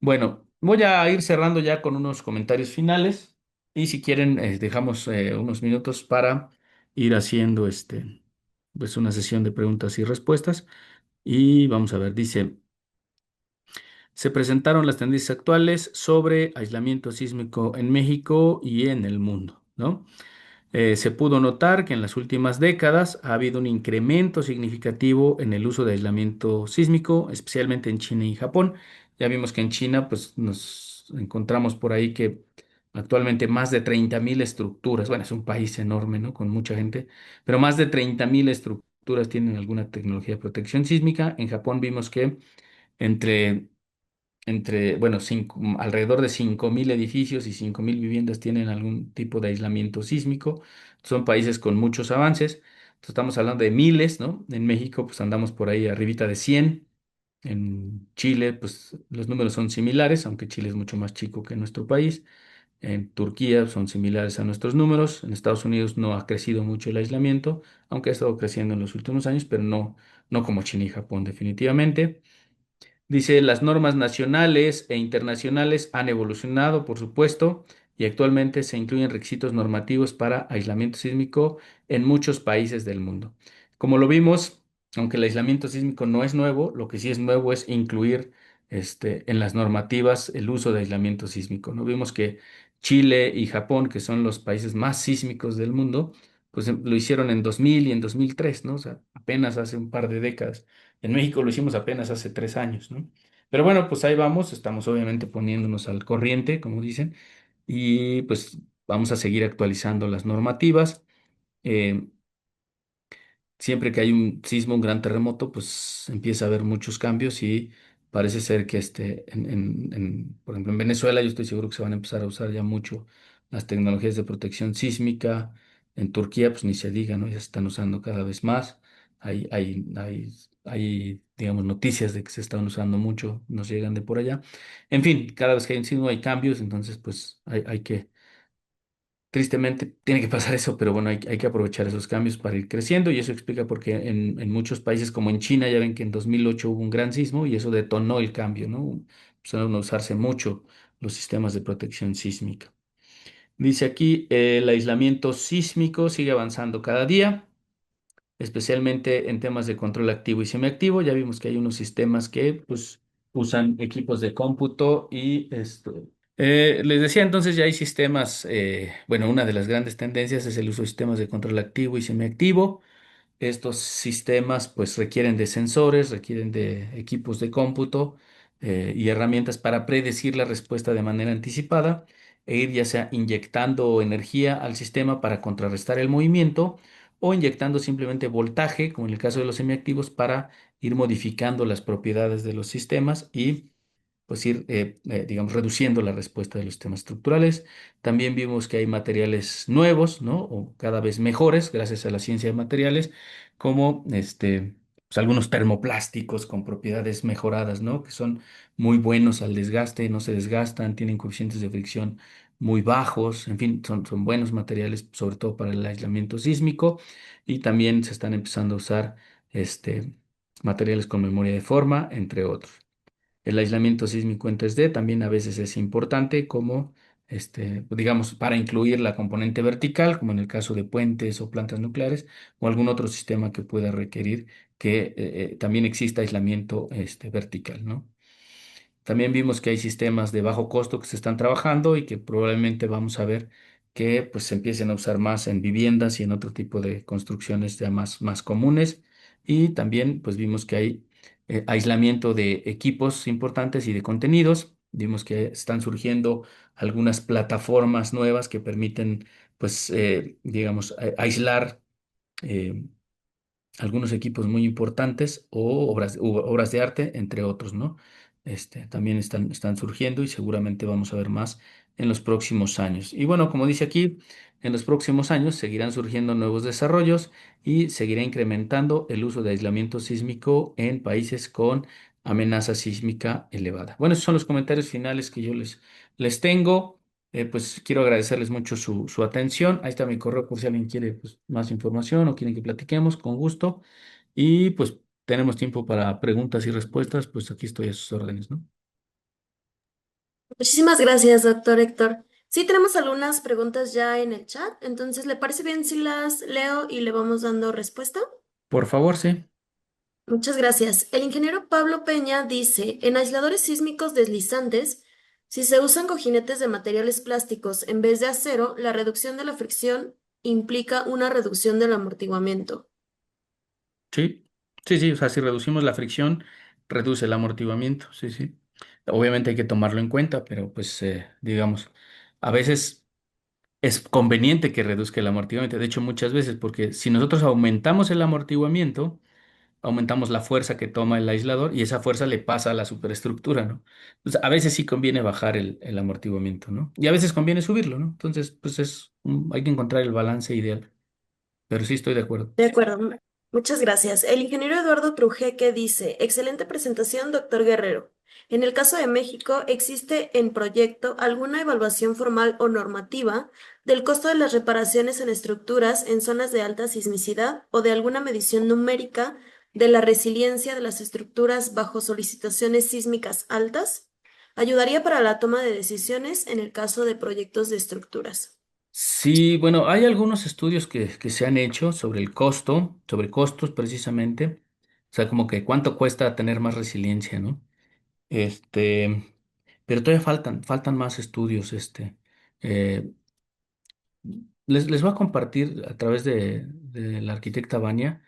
Bueno, voy a ir cerrando ya con unos comentarios finales y si quieren dejamos unos minutos para ir haciendo pues una sesión de preguntas y respuestas y vamos a ver, dice, se presentaron las tendencias actuales sobre aislamiento sísmico en México y en el mundo, ¿no? Se pudo notar que en las últimas décadas ha habido un incremento significativo en el uso de aislamiento sísmico, especialmente en China y Japón. Ya vimos que en China, pues nos encontramos por ahí que actualmente más de 30.000 estructuras, bueno, es un país enorme, ¿no? Con mucha gente, pero más de 30.000 estructuras tienen alguna tecnología de protección sísmica. En Japón vimos que entre bueno, alrededor de 5.000 edificios y 5.000 viviendas tienen algún tipo de aislamiento sísmico. Son países con muchos avances. Entonces, estamos hablando de miles, ¿no? En México, pues andamos por ahí arribita de 100. En Chile, pues los números son similares, aunque Chile es mucho más chico que nuestro país. En Turquía son similares a nuestros números. En Estados Unidos no ha crecido mucho el aislamiento, aunque ha estado creciendo en los últimos años, pero no como China y Japón, definitivamente. Dice, las normas nacionales e internacionales han evolucionado, por supuesto, y actualmente se incluyen requisitos normativos para aislamiento sísmico en muchos países del mundo. Como lo vimos, aunque el aislamiento sísmico no es nuevo, lo que sí es nuevo es incluir en las normativas el uso de aislamiento sísmico. ¿No? Vimos que Chile y Japón, que son los países más sísmicos del mundo, pues lo hicieron en 2000 y en 2003, ¿no? O sea, apenas hace un par de décadas. En México lo hicimos apenas hace 3 años, ¿no? Pero bueno, pues ahí vamos, estamos obviamente poniéndonos al corriente, como dicen, y pues vamos a seguir actualizando las normativas. Eh, Siempre que hay un sismo, un gran terremoto, pues empieza a haber muchos cambios y parece ser que por ejemplo, en Venezuela yo estoy seguro que se van a empezar a usar ya mucho las tecnologías de protección sísmica. En Turquía, pues ni se diga, ¿no? Ya se están usando cada vez más. Hay, digamos, noticias de que se están usando mucho, nos llegan de por allá. En fin, cada vez que hay un sismo hay cambios, entonces pues hay que tristemente tiene que pasar eso, pero bueno, hay que aprovechar esos cambios para ir creciendo y eso explica por qué en muchos países como en China ya ven que en 2008 hubo un gran sismo y eso detonó el cambio, ¿no? Empezaron a usarse mucho los sistemas de protección sísmica. Dice aquí, el aislamiento sísmico sigue avanzando cada día, especialmente en temas de control activo y semiactivo. Ya vimos que hay unos sistemas que pues usan equipos de cómputo y esto. Les decía entonces ya hay sistemas, bueno, una de las grandes tendencias es el uso de sistemas de control activo y semiactivo. Estos sistemas pues requieren de sensores, requieren de equipos de cómputo y herramientas para predecir la respuesta de manera anticipada e ir ya sea inyectando energía al sistema para contrarrestar el movimiento o inyectando simplemente voltaje, como en el caso de los semiactivos, para ir modificando las propiedades de los sistemas y pues ir, digamos, reduciendo la respuesta de los sistemas estructurales. También vimos que hay materiales nuevos, ¿no? O cada vez mejores, gracias a la ciencia de materiales, como pues, algunos termoplásticos con propiedades mejoradas, ¿no? Que son muy buenos al desgaste, no se desgastan, tienen coeficientes de fricción muy bajos, en fin, son buenos materiales, sobre todo para el aislamiento sísmico, y también se están empezando a usar materiales con memoria de forma, entre otros. El aislamiento sísmico en 3D también a veces es importante como digamos, para incluir la componente vertical, como en el caso de puentes o plantas nucleares, o algún otro sistema que pueda requerir que también exista aislamiento vertical, ¿no? También vimos que hay sistemas de bajo costo que se están trabajando y que probablemente vamos a ver que pues, se empiecen a usar más en viviendas y en otro tipo de construcciones ya más comunes. Y también pues, vimos que hay aislamiento de equipos importantes y de contenidos. Vimos que están surgiendo algunas plataformas nuevas que permiten, pues, digamos, aislar. eh, Algunos equipos muy importantes o obras de arte, entre otros, ¿no? También están surgiendo y seguramente vamos a ver más en los próximos años. Y bueno, como dice aquí, en los próximos años seguirán surgiendo nuevos desarrollos y seguirá incrementando el uso de aislamiento sísmico en países con amenaza sísmica elevada. Bueno, esos son los comentarios finales que yo les tengo. Pues quiero agradecerles mucho su atención. Ahí está mi correo por si alguien quiere pues, más información o quieren que platiquemos, con gusto. Y pues tenemos tiempo para preguntas y respuestas, pues aquí estoy a sus órdenes, ¿no? Muchísimas gracias, doctor Héctor. Sí, tenemos algunas preguntas ya en el chat, entonces, ¿le parece bien si las leo y le vamos dando respuesta? Por favor, sí. Muchas gracias. El ingeniero Pablo Peña dice, en aisladores sísmicos deslizantes, si se usan cojinetes de materiales plásticos en vez de acero, la reducción de la fricción implica una reducción del amortiguamiento. Sí, sí, sí. O sea, si reducimos la fricción, reduce el amortiguamiento. Sí, sí. Obviamente hay que tomarlo en cuenta, pero pues digamos, a veces es conveniente que reduzca el amortiguamiento. De hecho, muchas veces, porque si nosotros aumentamos el amortiguamiento, aumentamos la fuerza que toma el aislador y esa fuerza le pasa a la superestructura, ¿no? Entonces, a veces sí conviene bajar el amortiguamiento, ¿no? Y a veces conviene subirlo, ¿no? Entonces, pues hay que encontrar el balance ideal, pero sí estoy de acuerdo. De acuerdo, muchas gracias. El ingeniero Eduardo Trujeque dice, excelente presentación, doctor Guerrero. En el caso de México, ¿existe en proyecto alguna evaluación formal o normativa del costo de las reparaciones en estructuras en zonas de alta sismicidad o de alguna medición numérica de la resiliencia de las estructuras bajo solicitaciones sísmicas altas? Ayudaría para la toma de decisiones en el caso de proyectos de estructuras. Sí, bueno, hay algunos estudios que se han hecho sobre el costo, sobre costos precisamente, o sea, como que cuánto cuesta tener más resiliencia, ¿no? Este, pero todavía faltan más estudios, eh, les voy a compartir a través de la arquitecta Vania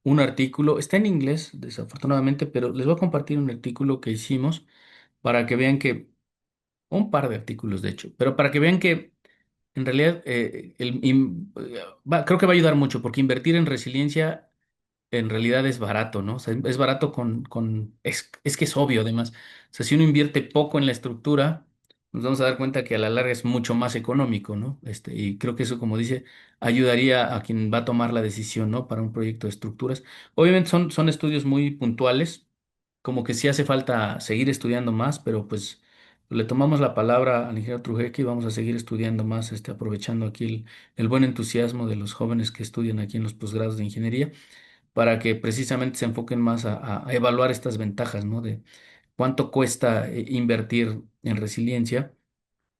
un artículo, está en inglés, desafortunadamente, pero les voy a compartir un artículo que hicimos para que vean que, un par de artículos de hecho, pero para que vean que en realidad creo que va a ayudar mucho porque invertir en resiliencia en realidad es barato, ¿no? O sea, es barato es que es obvio además. O sea, si uno invierte poco en la estructura, nos vamos a dar cuenta que a la larga es mucho más económico, ¿no? Y creo que eso, como dice, ayudaría a quien va a tomar la decisión, ¿no? Para un proyecto de estructuras. Obviamente son estudios muy puntuales, como que sí hace falta seguir estudiando más, pero pues le tomamos la palabra al ingeniero Trujillo y vamos a seguir estudiando más, aprovechando aquí el buen entusiasmo de los jóvenes que estudian aquí en los posgrados de ingeniería para que precisamente se enfoquen más a evaluar estas ventajas, ¿no? De cuánto cuesta invertir en resiliencia,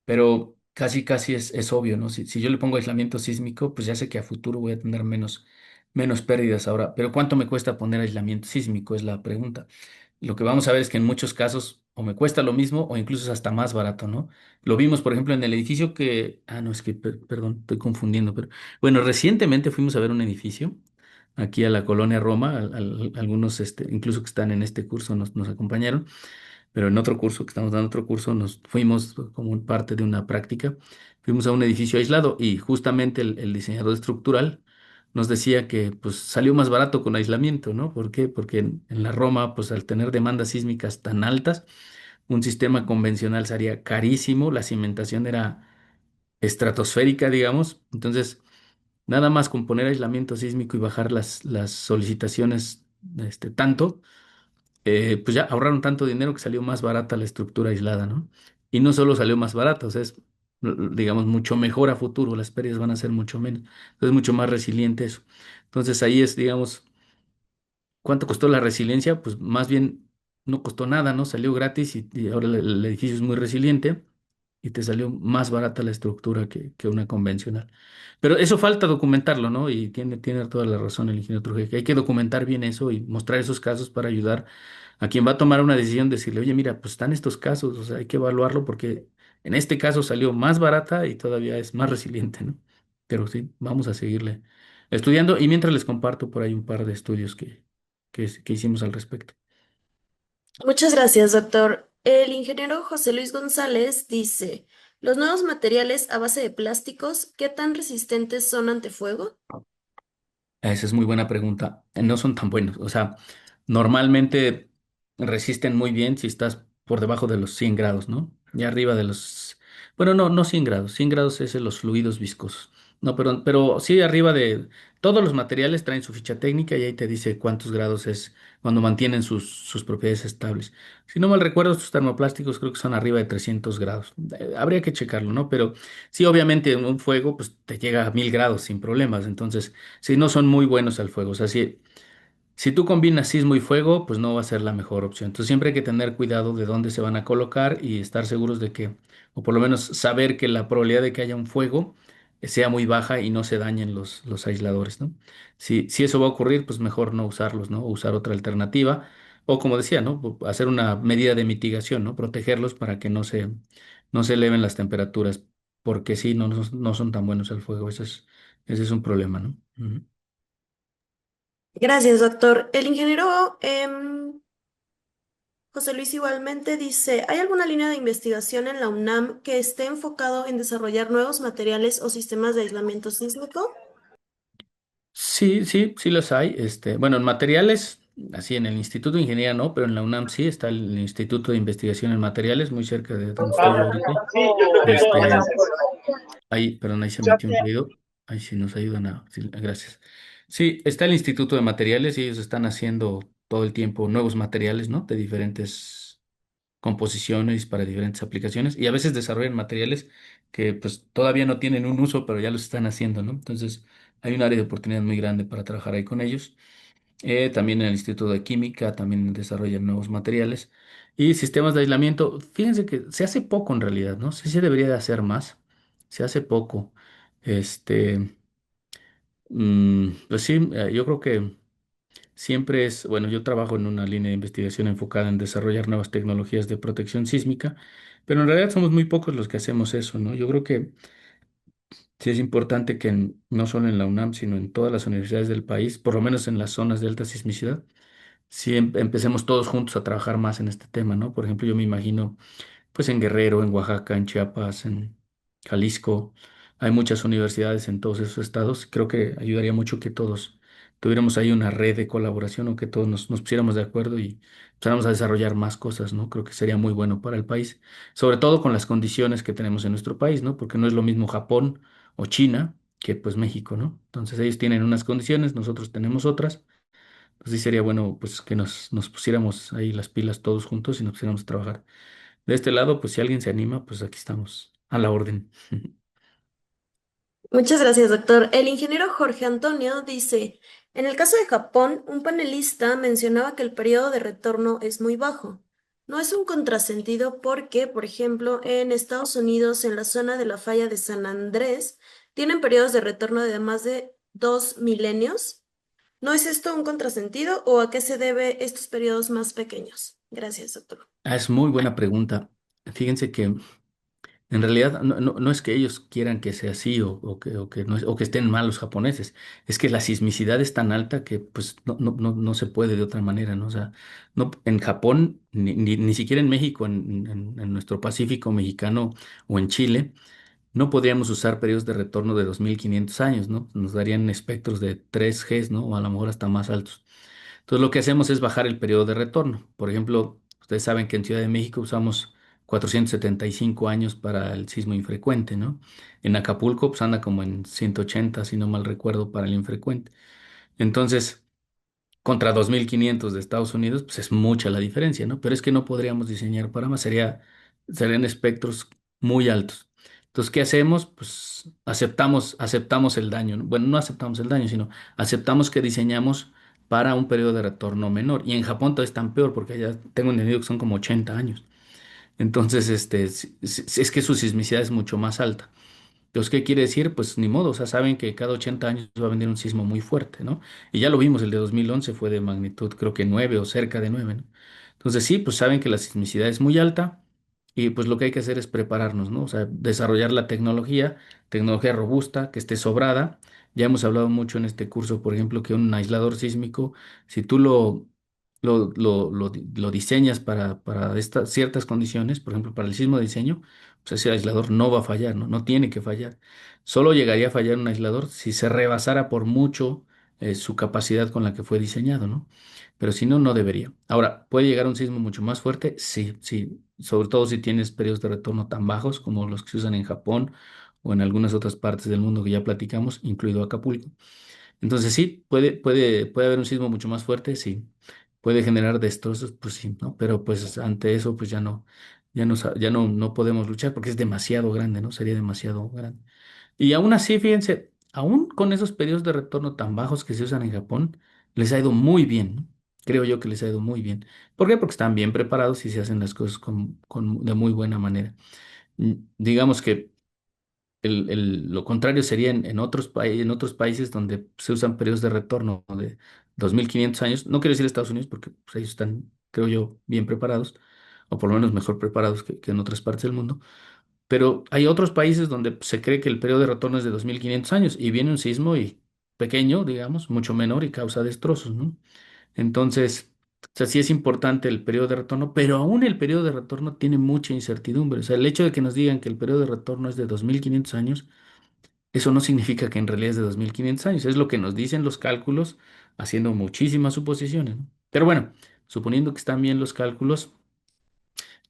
pero casi es obvio, ¿no? Si yo le pongo aislamiento sísmico, pues ya sé que a futuro voy a tener menos pérdidas ahora, pero ¿cuánto me cuesta poner aislamiento sísmico? Es la pregunta. Lo que vamos a ver es que en muchos casos o me cuesta lo mismo o incluso es hasta más barato, ¿no? Lo vimos, por ejemplo, en el edificio no, es que, perdón, estoy confundiendo, pero bueno, recientemente fuimos a ver un edificio aquí a la colonia Roma, algunos, incluso que están en este curso nos acompañaron, pero en otro curso, que estamos dando otro curso, nos fuimos como parte de una práctica, fuimos a un edificio aislado y justamente el diseñador estructural nos decía que pues salió más barato con aislamiento, ¿no? ¿Por qué? Porque en la Roma, pues al tener demandas sísmicas tan altas, un sistema convencional sería carísimo, la cimentación era estratosférica, digamos, entonces nada más con poner aislamiento sísmico y bajar las solicitaciones tanto, pues ya ahorraron tanto dinero que salió más barata la estructura aislada, ¿no? Y no solo salió más barata, o sea, digamos, mucho mejor a futuro, las pérdidas van a ser mucho menos, entonces mucho más resiliente eso. Entonces ahí es, digamos, ¿cuánto costó la resiliencia? Pues más bien no costó nada, ¿no? Salió gratis y ahora el edificio es muy resiliente y te salió más barata la estructura que una convencional. Pero eso falta documentarlo, ¿no? Y tiene toda la razón el ingeniero Trujillo, que hay que documentar bien eso y mostrar esos casos para ayudar a quien va a tomar una decisión, decirle, oye, mira, pues están estos casos, o sea, hay que evaluarlo porque en este caso salió más barata y todavía es más resiliente, ¿no? Pero sí, vamos a seguirle estudiando y mientras les comparto por ahí un par de estudios que hicimos al respecto. Muchas gracias, doctor. El ingeniero José Luis González dice, ¿los nuevos materiales a base de plásticos, qué tan resistentes son ante fuego? Esa es muy buena pregunta. No son tan buenos. O sea, normalmente resisten muy bien si estás por debajo de los 100 grados, ¿no? Y arriba de los... Bueno, no 100 grados. 100 grados es en los fluidos viscosos. No, pero sí arriba de... Todos los materiales traen su ficha técnica y ahí te dice cuántos grados es cuando mantienen sus propiedades estables. Si no mal recuerdo, estos termoplásticos creo que son arriba de 300 grados. Habría que checarlo, ¿no? Pero sí, obviamente un fuego pues te llega a 1000 grados sin problemas. Entonces... Sí, no son muy buenos al fuego. O sea, si tú combinas sismo y fuego, pues no va a ser la mejor opción. Entonces siempre hay que tener cuidado de dónde se van a colocar y estar seguros de que, o por lo menos saber que la probabilidad de que haya un fuego sea muy baja y no se dañen los aisladores, ¿no? Si eso va a ocurrir, pues mejor no usarlos, ¿no? O usar otra alternativa. O como decía, ¿no? Hacer una medida de mitigación, ¿no? Protegerlos para que no se eleven las temperaturas, porque sí, no son tan buenos al fuego. Ese es un problema, ¿no? Ujú. Gracias, doctor. El ingeniero José Luis igualmente dice, ¿hay alguna línea de investigación en la UNAM que esté enfocado en desarrollar nuevos materiales o sistemas de aislamiento sísmico? Sí los hay. Bueno, en materiales, así en el Instituto de Ingeniería no, pero en la UNAM sí está el Instituto de Investigación en Materiales, muy cerca de donde estoy yo ahorita. Este, ahí, perdón, ahí se metió un ruido. Ahí sí nos ayudan a. Sí, gracias. Sí, está el Instituto de Materiales y ellos están haciendo todo el tiempo nuevos materiales, ¿no? De diferentes composiciones para diferentes aplicaciones y a veces desarrollan materiales que pues todavía no tienen un uso, pero ya los están haciendo, ¿no? Entonces hay un área de oportunidad muy grande para trabajar ahí con ellos. También en el Instituto de Química también desarrollan nuevos materiales y sistemas de aislamiento. Fíjense que se hace poco en realidad, ¿no? Sí se debería de hacer más. Se hace poco. Este, pues sí, yo creo que siempre es, bueno, yo trabajo en una línea de investigación enfocada en desarrollar nuevas tecnologías de protección sísmica, pero en realidad somos muy pocos los que hacemos eso, ¿no? Yo creo que sí es importante que no solo en la UNAM, sino en todas las universidades del país, por lo menos en las zonas de alta sismicidad, sí empecemos todos juntos a trabajar más en este tema, ¿no? Por ejemplo, yo me imagino pues en Guerrero, en Oaxaca, en Chiapas, en Jalisco. Hay muchas universidades en todos esos estados. Creo que ayudaría mucho que todos tuviéramos ahí una red de colaboración o que todos nos pusiéramos de acuerdo y empezáramos a desarrollar más cosas, ¿no? Creo que sería muy bueno para el país, sobre todo con las condiciones que tenemos en nuestro país, ¿no? Porque no es lo mismo Japón o China que pues México, ¿no? Entonces ellos tienen unas condiciones, nosotros tenemos otras. Pues sí sería bueno pues que nos pusiéramos ahí las pilas todos juntos y nos pusiéramos a trabajar. De este lado, pues si alguien se anima, pues aquí estamos, a la orden. Muchas gracias, doctor. El ingeniero Jorge Antonio dice, en el caso de Japón, un panelista mencionaba que el periodo de retorno es muy bajo. No es un contrasentido porque, por ejemplo, en Estados Unidos, en la zona de la falla de San Andrés, tienen periodos de retorno de más de 2 milenios. ¿No es esto un contrasentido o a qué se debe estos periodos más pequeños? Gracias, doctor. Es muy buena pregunta. Fíjense que en realidad no es que ellos quieran que sea así o que, no, o que estén mal los japoneses, es que la sismicidad es tan alta que pues no se puede de otra manera, ¿no? O sea, no, en Japón, ni siquiera en México, en nuestro Pacífico mexicano o en Chile. No podríamos usar periodos de retorno de 2500 años, ¿no? Nos darían espectros de 3Gs, ¿no? O a lo mejor hasta más altos. Entonces lo que hacemos es bajar el periodo de retorno. Por ejemplo, ustedes saben que en Ciudad de México usamos 475 años para el sismo infrecuente, ¿no? En Acapulco pues anda como en 180, si no mal recuerdo, para el infrecuente. Entonces, contra 2500 de Estados Unidos, pues es mucha la diferencia, ¿no? Pero es que no podríamos diseñar para más, serían espectros muy altos. Entonces, ¿qué hacemos? Pues aceptamos el daño, ¿no? Bueno, no aceptamos el daño, sino aceptamos que diseñamos para un periodo de retorno menor. Y en Japón todo es tan peor, porque allá tengo entendido que son como 80 años. Entonces, es que su sismicidad es mucho más alta. Entonces, ¿qué quiere decir? Pues ni modo, o sea, saben que cada 80 años va a venir un sismo muy fuerte, ¿no? Y ya lo vimos, el de 2011 fue de magnitud, creo que 9 o cerca de 9, ¿no? Entonces, sí, pues saben que la sismicidad es muy alta y pues lo que hay que hacer es prepararnos, ¿no? O sea, desarrollar la tecnología, tecnología robusta, que esté sobrada. Ya hemos hablado mucho en este curso, por ejemplo, que un aislador sísmico, si tú lo diseñas para estas ciertas condiciones, por ejemplo, para el sismo de diseño, pues ese aislador no va a fallar, ¿no? No tiene que fallar. Solo llegaría a fallar un aislador si se rebasara por mucho su capacidad con la que fue diseñado, ¿no? Pero si no, no debería. Ahora, ¿puede llegar un sismo mucho más fuerte? Sí, sí. Sobre todo si tienes periodos de retorno tan bajos como los que se usan en Japón o en algunas otras partes del mundo que ya platicamos, incluido Acapulco. Entonces sí, puede haber un sismo mucho más fuerte, sí. Puede generar destrozos, pues sí, ¿no? Pero pues ante eso, pues ya no podemos luchar porque es demasiado grande, ¿no? Sería demasiado grande. Y aún así, fíjense, aún con esos periodos de retorno tan bajos que se usan en Japón, les ha ido muy bien, ¿no? Creo yo que les ha ido muy bien. ¿Por qué? Porque están bien preparados y se hacen las cosas de muy buena manera. Digamos que lo contrario sería en otros países donde se usan periodos de retorno de 2500 años. No quiero decir Estados Unidos porque pues, ellos están, creo yo, bien preparados, o por lo menos mejor preparados que en otras partes del mundo. Pero hay otros países donde se cree que el periodo de retorno es de 2500 años y viene un sismo y pequeño, digamos, mucho menor y causa destrozos, ¿no? Entonces, o sea, sí es importante el periodo de retorno, pero aún el periodo de retorno tiene mucha incertidumbre. O sea, el hecho de que nos digan que el periodo de retorno es de 2500 años, eso no significa que en realidad es de 2500 años. Es lo que nos dicen los cálculos, haciendo muchísimas suposiciones, ¿no? Pero bueno, suponiendo que están bien los cálculos,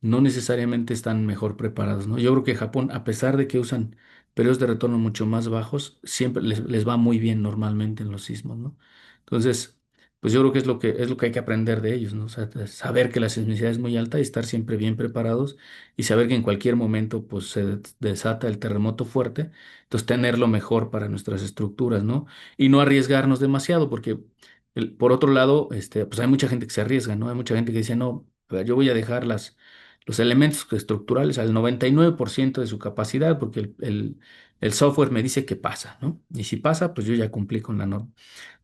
no necesariamente están mejor preparados, ¿no? Yo creo que Japón, a pesar de que usan periodos de retorno mucho más bajos, siempre les va muy bien normalmente en los sismos, ¿no? Entonces, pues yo creo que es lo que hay que aprender de ellos, ¿no? O sea, saber que la sismicidad es muy alta y estar siempre bien preparados y saber que en cualquier momento pues se desata el terremoto fuerte, entonces tenerlo mejor para nuestras estructuras, ¿no? Y no arriesgarnos demasiado porque por otro lado, pues hay mucha gente que se arriesga, ¿no? Hay mucha gente que dice, no, a ver, yo voy a dejar los elementos estructurales al 99% de su capacidad, porque el software me dice que pasa, ¿no? Y si pasa, pues yo ya cumplí con la norma.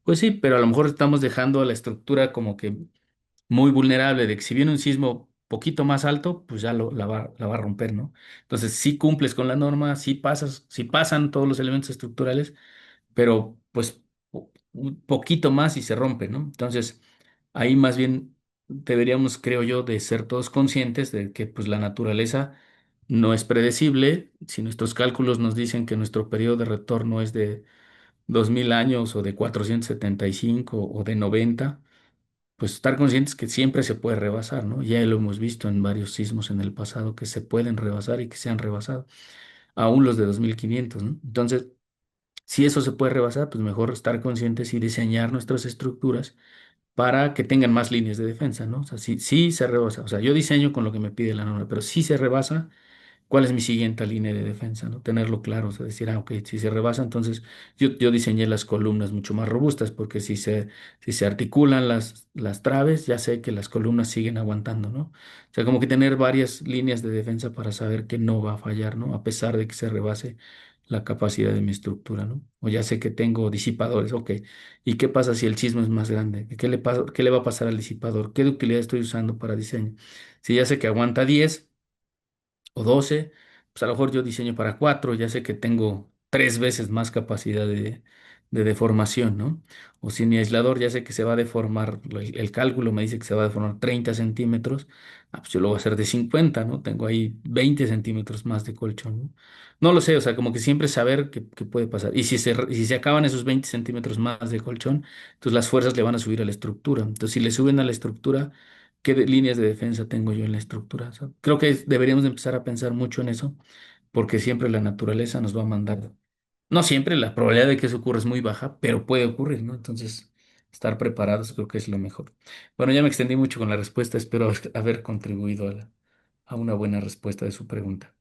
Pues sí, pero a lo mejor estamos dejando a la estructura como que muy vulnerable, de que si viene un sismo poquito más alto, pues ya la va a romper, ¿no? Entonces, si cumples con la norma, si pasan todos los elementos estructurales, pero pues un poquito más y se rompe, ¿no? Entonces, ahí más bien deberíamos, creo yo, de ser todos conscientes de que pues la naturaleza no es predecible. Si nuestros cálculos nos dicen que nuestro periodo de retorno es de 2000 años o de 475 o de 90, pues estar conscientes que siempre se puede rebasar, ¿no? Ya lo hemos visto en varios sismos en el pasado que se pueden rebasar y que se han rebasado, aún los de 2500, ¿no? Entonces, si eso se puede rebasar, pues mejor estar conscientes y diseñar nuestras estructuras para que tengan más líneas de defensa, ¿no? O sea, si se rebasa, o sea, yo diseño con lo que me pide la norma, pero si se rebasa, ¿cuál es mi siguiente línea de defensa, ¿no? Tenerlo claro, o sea, decir, ok, si se rebasa, entonces yo diseñé las columnas mucho más robustas, porque si se articulan las traves, ya sé que las columnas siguen aguantando, ¿no? O sea, como que tener varias líneas de defensa para saber que no va a fallar, ¿no? A pesar de que se rebase la capacidad de mi estructura, ¿no? O ya sé que tengo disipadores, ok. ¿Y qué pasa si el sismo es más grande? ¿Qué le va a pasar al disipador? ¿Qué utilidad estoy usando para diseño? Si ya sé que aguanta 10 o 12, pues a lo mejor yo diseño para 4, ya sé que tengo 3 veces más capacidad de deformación, ¿no? O si mi aislador ya sé que se va a deformar, el cálculo me dice que se va a deformar 30 centímetros, pues yo lo voy a hacer de 50, ¿no? Tengo ahí 20 centímetros más de colchón, ¿no? No lo sé, o sea, como que siempre saber qué puede pasar. Y si se acaban esos 20 centímetros más de colchón, entonces las fuerzas le van a subir a la estructura. Entonces, si le suben a la estructura, ¿qué líneas de defensa tengo yo en la estructura? O sea, creo que deberíamos de empezar a pensar mucho en eso, porque siempre la naturaleza nos va a mandar. No siempre, la probabilidad de que eso ocurra es muy baja, pero puede ocurrir, ¿no? Entonces, estar preparados creo que es lo mejor. Bueno, ya me extendí mucho con la respuesta, espero haber contribuido a una buena respuesta de su pregunta.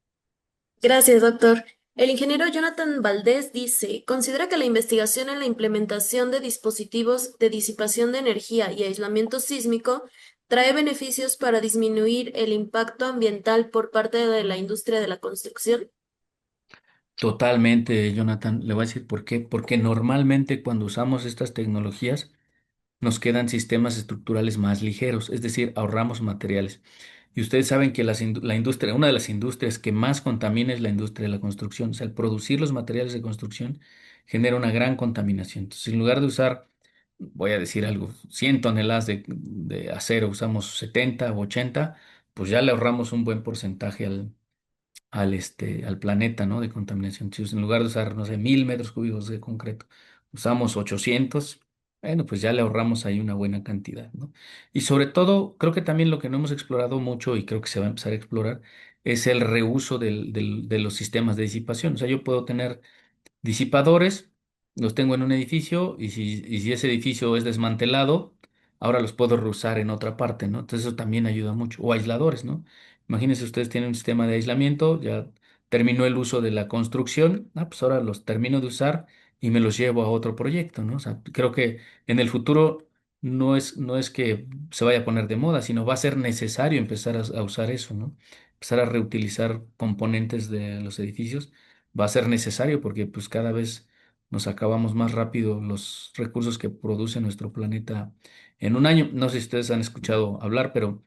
Gracias, doctor. El ingeniero Jonathan Valdés dice, considera que la investigación en la implementación de dispositivos de disipación de energía y aislamiento sísmico ¿Trae beneficios para disminuir el impacto ambiental por parte de la industria de la construcción? Totalmente, Jonathan. Le voy a decir por qué. Porque normalmente cuando usamos estas tecnologías nos quedan sistemas estructurales más ligeros, es decir, ahorramos materiales. Y ustedes saben que la industria, una de las industrias que más contamina es la industria de la construcción. O sea, el producir los materiales de construcción genera una gran contaminación. Entonces, en lugar de usar, voy a decir algo, 100 toneladas de acero, usamos 70 o 80, pues ya le ahorramos un buen porcentaje al planeta, ¿no? De contaminación. Si en lugar de usar, no sé, 1000 metros cúbicos de concreto, usamos 800, bueno, pues ya le ahorramos ahí una buena cantidad, ¿no? Y sobre todo, creo que también lo que no hemos explorado mucho y creo que se va a empezar a explorar es el reuso de los sistemas de disipación. O sea, yo puedo tener disipadores, los tengo en un edificio y si ese edificio es desmantelado, ahora los puedo reusar en otra parte, ¿no? Entonces eso también ayuda mucho. O aisladores, ¿no? Imagínense ustedes tienen un sistema de aislamiento, ya terminó el uso de la construcción, pues ahora los termino de usar y me los llevo a otro proyecto, ¿no? O sea, creo que en el futuro no es que se vaya a poner de moda, sino va a ser necesario empezar a usar eso, ¿no? Empezar a reutilizar componentes de los edificios va a ser necesario porque pues cada vez nos acabamos más rápido los recursos que produce nuestro planeta en un año. No sé si ustedes han escuchado hablar, pero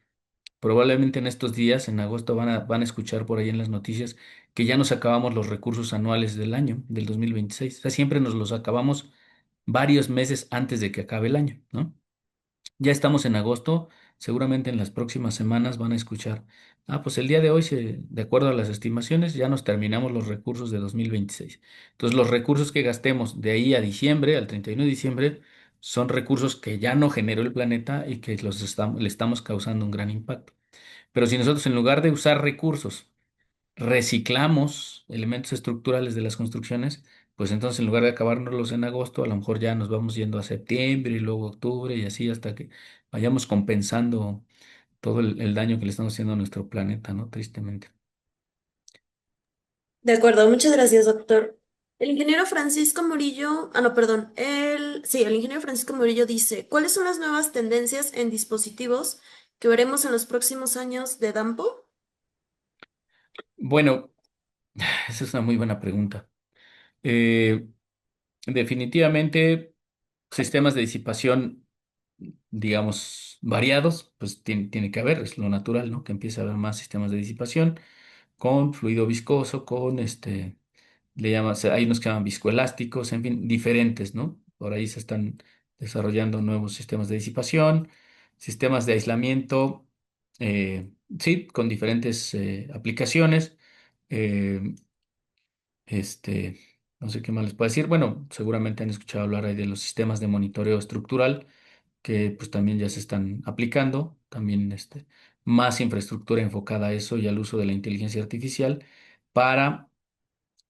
probablemente en estos días, en agosto, van a escuchar por ahí en las noticias que ya nos acabamos los recursos anuales del año, del 2026. O sea, siempre nos los acabamos varios meses antes de que acabe el año, ¿no? Ya estamos en agosto, seguramente en las próximas semanas van a escuchar, pues el día de hoy, de acuerdo a las estimaciones, ya nos terminamos los recursos de 2026. Entonces, los recursos que gastemos de ahí a diciembre, al 31 de diciembre, son recursos que ya no generó el planeta y que le estamos causando un gran impacto. Pero si nosotros en lugar de usar recursos, reciclamos elementos estructurales de las construcciones, pues entonces en lugar de acabárnoslos en agosto, a lo mejor ya nos vamos yendo a septiembre y luego octubre y así hasta que vayamos compensando todo el daño que le estamos haciendo a nuestro planeta, ¿no? Tristemente. De acuerdo, muchas gracias, doctor. El ingeniero Francisco Murillo, no, perdón, sí, el ingeniero Francisco Murillo dice, ¿cuáles son las nuevas tendencias en dispositivos que veremos en los próximos años de Dampo? Bueno, esa es una muy buena pregunta. Eh, Definitivamente, sistemas de disipación, digamos, variados, pues tiene que haber, es lo natural, ¿no? Que empiece a haber más sistemas de disipación con fluido viscoso, con hay unos que llaman viscoelásticos, en fin, diferentes, ¿no? Por ahí se están desarrollando nuevos sistemas de disipación, sistemas de aislamiento, sí, con diferentes aplicaciones. eh, este, no sé qué más les puedo decir. Bueno, seguramente han escuchado hablar ahí de los sistemas de monitoreo estructural que pues también ya se están aplicando, también más infraestructura enfocada a eso y al uso de la inteligencia artificial para,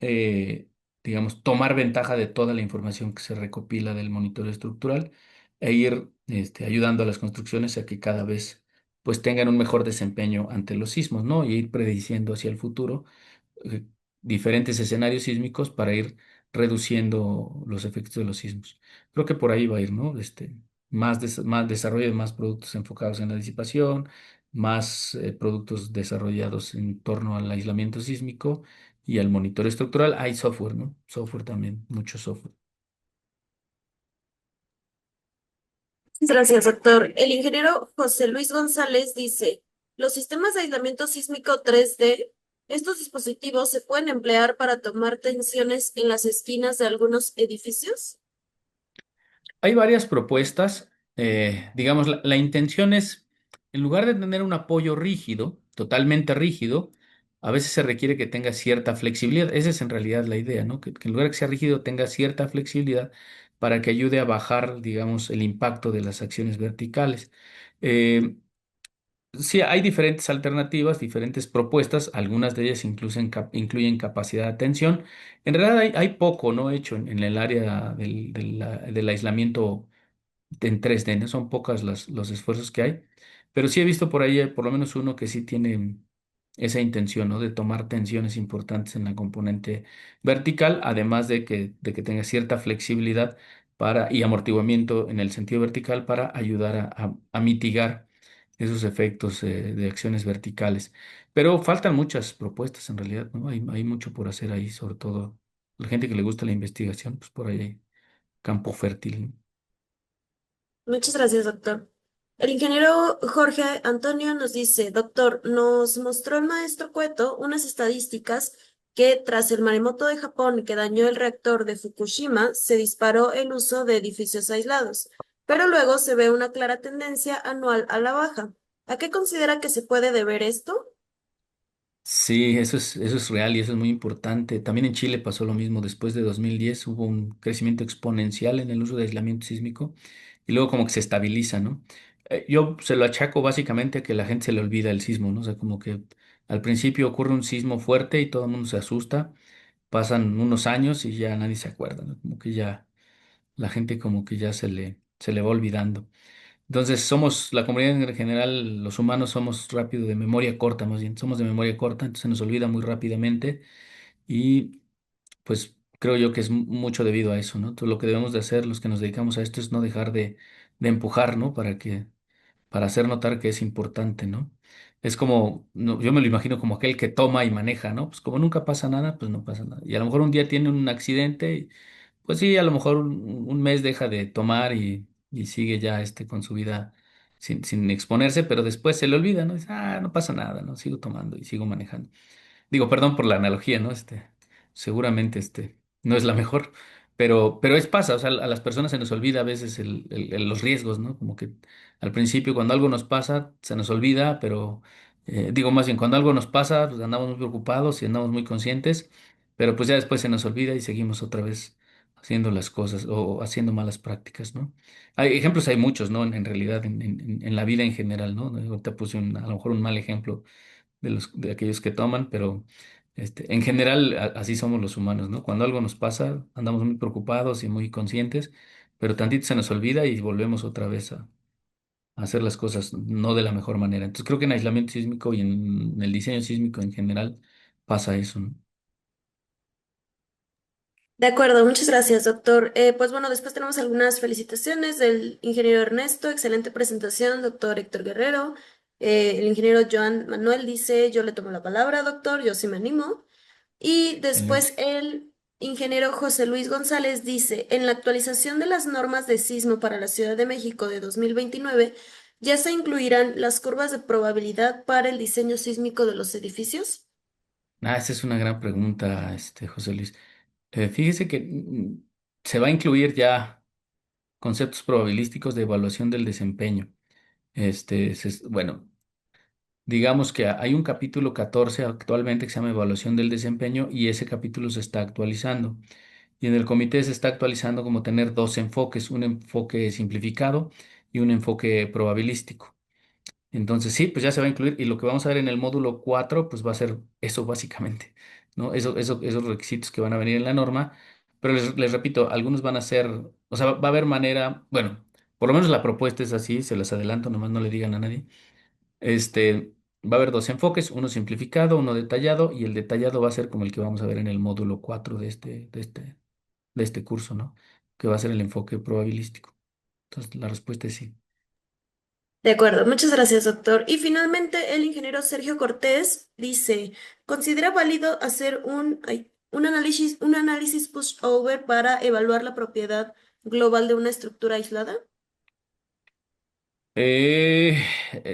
eh, digamos, tomar ventaja de toda la información que se recopila del monitoreo estructural e ir ayudando a las construcciones a que cada vez pues tengan un mejor desempeño ante los sismos, ¿no? Y ir prediciendo hacia el futuro eh, diferentes escenarios sísmicos para ir reduciendo los efectos de los sismos. Creo que por ahí va a ir, ¿no? Más desarrollo de más productos enfocados en la disipación, más productos desarrollados en torno al aislamiento sísmico y al monitoreo estructural. Hay software, ¿no? Software también, mucho software. Gracias, doctor. El ingeniero José Luis González dice, los sistemas de aislamiento sísmico 3D, estos dispositivos se pueden emplear para tomar tensiones en las esquinas de algunos edificios. Hay varias propuestas. Digamos, la intención es, en lugar de tener un apoyo rígido, totalmente rígido, a veces se requiere que tenga cierta flexibilidad. Esa es en realidad la idea, ¿no? Que en lugar de que sea rígido tenga cierta flexibilidad para que ayude a bajar, digamos, el impacto de las acciones verticales. Eh, sí, hay diferentes alternativas, diferentes propuestas. Algunas de ellas incluyen capacidad de atención. En realidad hay poco, ¿no? Hecho en el área del aislamiento en 3D, ¿no? Son pocas los esfuerzos que hay, pero sí he visto por ahí por lo menos uno que sí tiene esa intención, ¿no? De tomar tensiones importantes en la componente vertical, además de que tenga cierta flexibilidad y amortiguamiento en el sentido vertical para ayudar a mitigar esos efectos de acciones verticales. Pero faltan muchas propuestas en realidad, ¿no? Hay mucho por hacer ahí, sobre todo la gente que le gusta la investigación, pues por ahí hay campo fértil, ¿no? Muchas gracias, doctor. El ingeniero Jorge Antonio nos dice, doctor, nos mostró el maestro Cueto unas estadísticas que tras el maremoto de Japón que dañó el reactor de Fukushima, se disparó el uso de edificios aislados, pero luego se ve una clara tendencia anual a la baja. ¿A qué considera que se puede deber esto? Sí, eso es real y eso es muy importante. También en Chile pasó lo mismo. Después de 2010 hubo un crecimiento exponencial en el uso de aislamiento sísmico y luego como que se estabiliza, ¿no? Yo se lo achaco básicamente a que la gente se le olvida el sismo, ¿no? O sea, como que al principio ocurre un sismo fuerte y todo el mundo se asusta, pasan unos años y ya nadie se acuerda, ¿no? Como que ya la gente como que ya se le va olvidando. Entonces, somos, la comunidad en general, los humanos somos rápido de memoria corta, más bien, somos de memoria corta, entonces se nos olvida muy rápidamente y pues creo yo que es mucho debido a eso, ¿no? Entonces, lo que debemos de hacer, los que nos dedicamos a esto, es no dejar de empujar, ¿no? Para hacer notar que es importante, ¿no? Es como, yo me lo imagino como aquel que toma y maneja, ¿no? Pues como nunca pasa nada, pues no pasa nada. Y a lo mejor un día tiene un accidente, pues sí, a lo mejor un mes deja de tomar y sigue ya con su vida sin exponerse, pero después se le olvida, ¿no? Dice, ah, no pasa nada, ¿no? Sigo tomando y sigo manejando. Digo, perdón por la analogía, ¿no? Seguramente no es la mejor, pero pasa, o sea, a las personas se nos olvida a veces los riesgos, ¿no? Como que al principio cuando algo nos pasa, se nos olvida, pero digo más bien, cuando algo nos pasa, pues andamos muy preocupados y andamos muy conscientes, pero pues ya después se nos olvida y seguimos otra vez haciendo las cosas o haciendo malas prácticas, ¿no? Hay ejemplos, hay muchos, ¿no? En realidad, en la vida en general, ¿no? Ahorita puse a lo mejor un mal ejemplo de aquellos que toman, pero en general así somos los humanos, ¿no? Cuando algo nos pasa, andamos muy preocupados y muy conscientes, pero tantito se nos olvida y volvemos otra vez a hacer las cosas no de la mejor manera. Entonces creo que en aislamiento sísmico y en el diseño sísmico en general pasa eso, ¿no? De acuerdo, muchas gracias, doctor. Pues bueno, después tenemos algunas felicitaciones del ingeniero Ernesto, excelente presentación, doctor Héctor Guerrero. El ingeniero Joan Manuel dice, yo le tomo la palabra, doctor, yo sí me animo. Y Excelente. después el ingeniero José Luis González dice, en la actualización de las normas de sismo para la Ciudad de México de 2029, ¿ya se incluirán las curvas de probabilidad para el diseño sísmico de los edificios? Ah, esa es una gran pregunta, José Luis. Fíjese que se va a incluir ya conceptos probabilísticos de evaluación del desempeño. Bueno, digamos que hay un capítulo 14 actualmente que se llama Evaluación del Desempeño y ese capítulo se está actualizando. Y en el comité se está actualizando como tener dos enfoques, un enfoque simplificado y un enfoque probabilístico. Entonces sí, pues ya se va a incluir y lo que vamos a ver en el módulo 4 pues va a ser eso básicamente, ¿no? Esos requisitos que van a venir en la norma, pero les repito, algunos van a ser, o sea, va a haber manera, bueno, por lo menos la propuesta es así, se las adelanto, nomás no le digan a nadie. Va a haber dos enfoques, uno simplificado, uno detallado, y el detallado va a ser como el que vamos a ver en el módulo 4 de este curso, ¿no? Que va a ser el enfoque probabilístico. Entonces, la respuesta es sí. De acuerdo, muchas gracias, doctor. Y finalmente, el ingeniero Sergio Cortés dice, ¿considera válido hacer un análisis pushover para evaluar la propiedad global de una estructura aislada? Eh,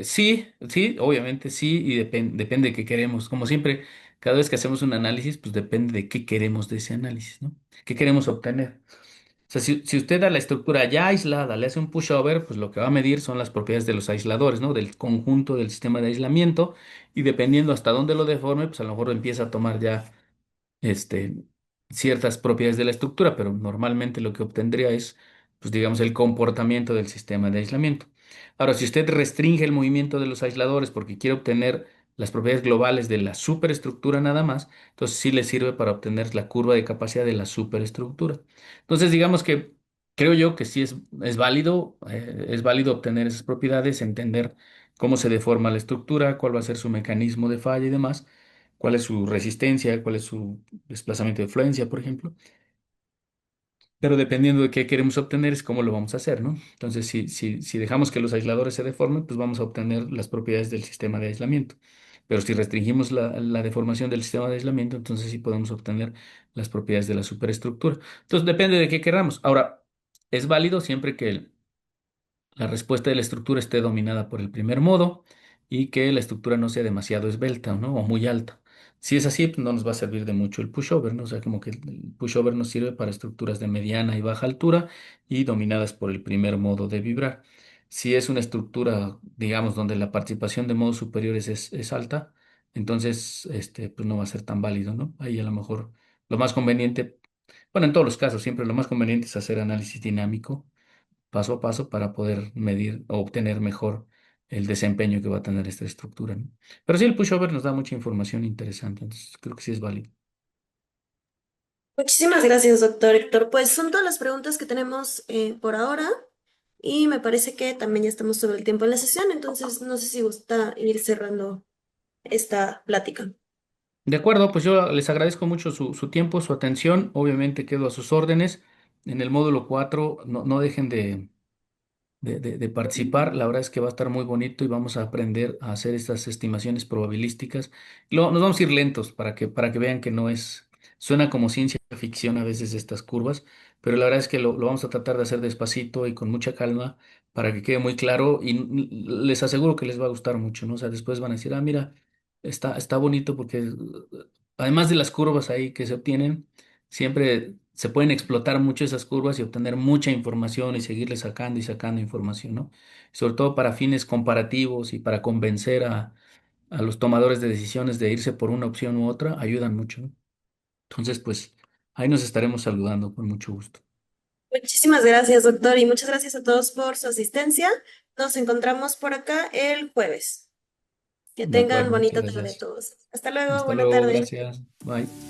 sí, sí, obviamente sí, y depende de qué queremos. Como siempre, cada vez que hacemos un análisis, pues depende de qué queremos de ese análisis, ¿no? ¿Qué queremos obtener? O sea, si usted a la estructura ya aislada le hace un pushover, pues lo que va a medir son las propiedades de los aisladores, ¿no? Del conjunto del sistema de aislamiento, y dependiendo hasta dónde lo deforme, pues a lo mejor empieza a tomar ya este, ciertas propiedades de la estructura, pero normalmente lo que obtendría es, pues digamos, el comportamiento del sistema de aislamiento. Ahora, si usted restringe el movimiento de los aisladores porque quiere obtener las propiedades globales de la superestructura nada más, entonces sí le sirve para obtener la curva de capacidad de la superestructura. Entonces, digamos que creo yo que sí es válido obtener esas propiedades, entender cómo se deforma la estructura, cuál va a ser su mecanismo de falla y demás, cuál es su resistencia, cuál es su desplazamiento de influencia, por ejemplo. Pero dependiendo de qué queremos obtener es cómo lo vamos a hacer, ¿no? Entonces, si dejamos que los aisladores se deformen, pues vamos a obtener las propiedades del sistema de aislamiento. Pero si restringimos la deformación del sistema de aislamiento, entonces sí podemos obtener las propiedades de la superestructura. Entonces, depende de qué queramos. Ahora, es válido siempre que la respuesta de la estructura esté dominada por el primer modo y que la estructura no sea demasiado esbelta, ¿no? O muy alta. Si es así, pues no nos va a servir de mucho el pushover, ¿no? O sea, como que el pushover nos sirve para estructuras de mediana y baja altura y dominadas por el primer modo de vibrar. Si es una estructura, digamos, donde la participación de modos superiores es alta, entonces, pues no va a ser tan válido, ¿no? Ahí a lo mejor lo más conveniente, bueno, en todos los casos, siempre lo más conveniente es hacer análisis dinámico paso a paso para poder medir o obtener mejor el desempeño que va a tener esta estructura, ¿no? Pero sí, el pushover nos da mucha información interesante, entonces creo que sí es válido. Muchísimas gracias, doctor Héctor. Pues son todas las preguntas que tenemos por ahora y me parece que también ya estamos sobre el tiempo de la sesión, entonces no sé si gusta ir cerrando esta plática. De acuerdo, pues yo les agradezco mucho su tiempo, su atención. Obviamente quedo a sus órdenes. En el módulo 4 no dejen de participar. La verdad es que va a estar muy bonito y vamos a aprender a hacer estas estimaciones probabilísticas. Nos vamos a ir lentos para que vean que no es, suena como ciencia ficción a veces estas curvas, pero la verdad es que lo vamos a tratar de hacer despacito y con mucha calma para que quede muy claro y les aseguro que les va a gustar mucho, ¿no? O sea, después van a decir, ah, mira, está bonito porque además de las curvas ahí que se obtienen, siempre se pueden explotar mucho esas curvas y obtener mucha información y seguirle sacando y sacando información, ¿no? Sobre todo para fines comparativos y para convencer a los tomadores de decisiones de irse por una opción u otra, ayudan mucho, ¿no? Entonces, pues ahí nos estaremos saludando con mucho gusto. Muchísimas gracias, doctor, y muchas gracias a todos por su asistencia. Nos encontramos por acá el jueves. Que De tengan acuerdo, muchas bonita tarde gracias. todos. Hasta luego, Hasta buena luego, tarde. gracias. Bye.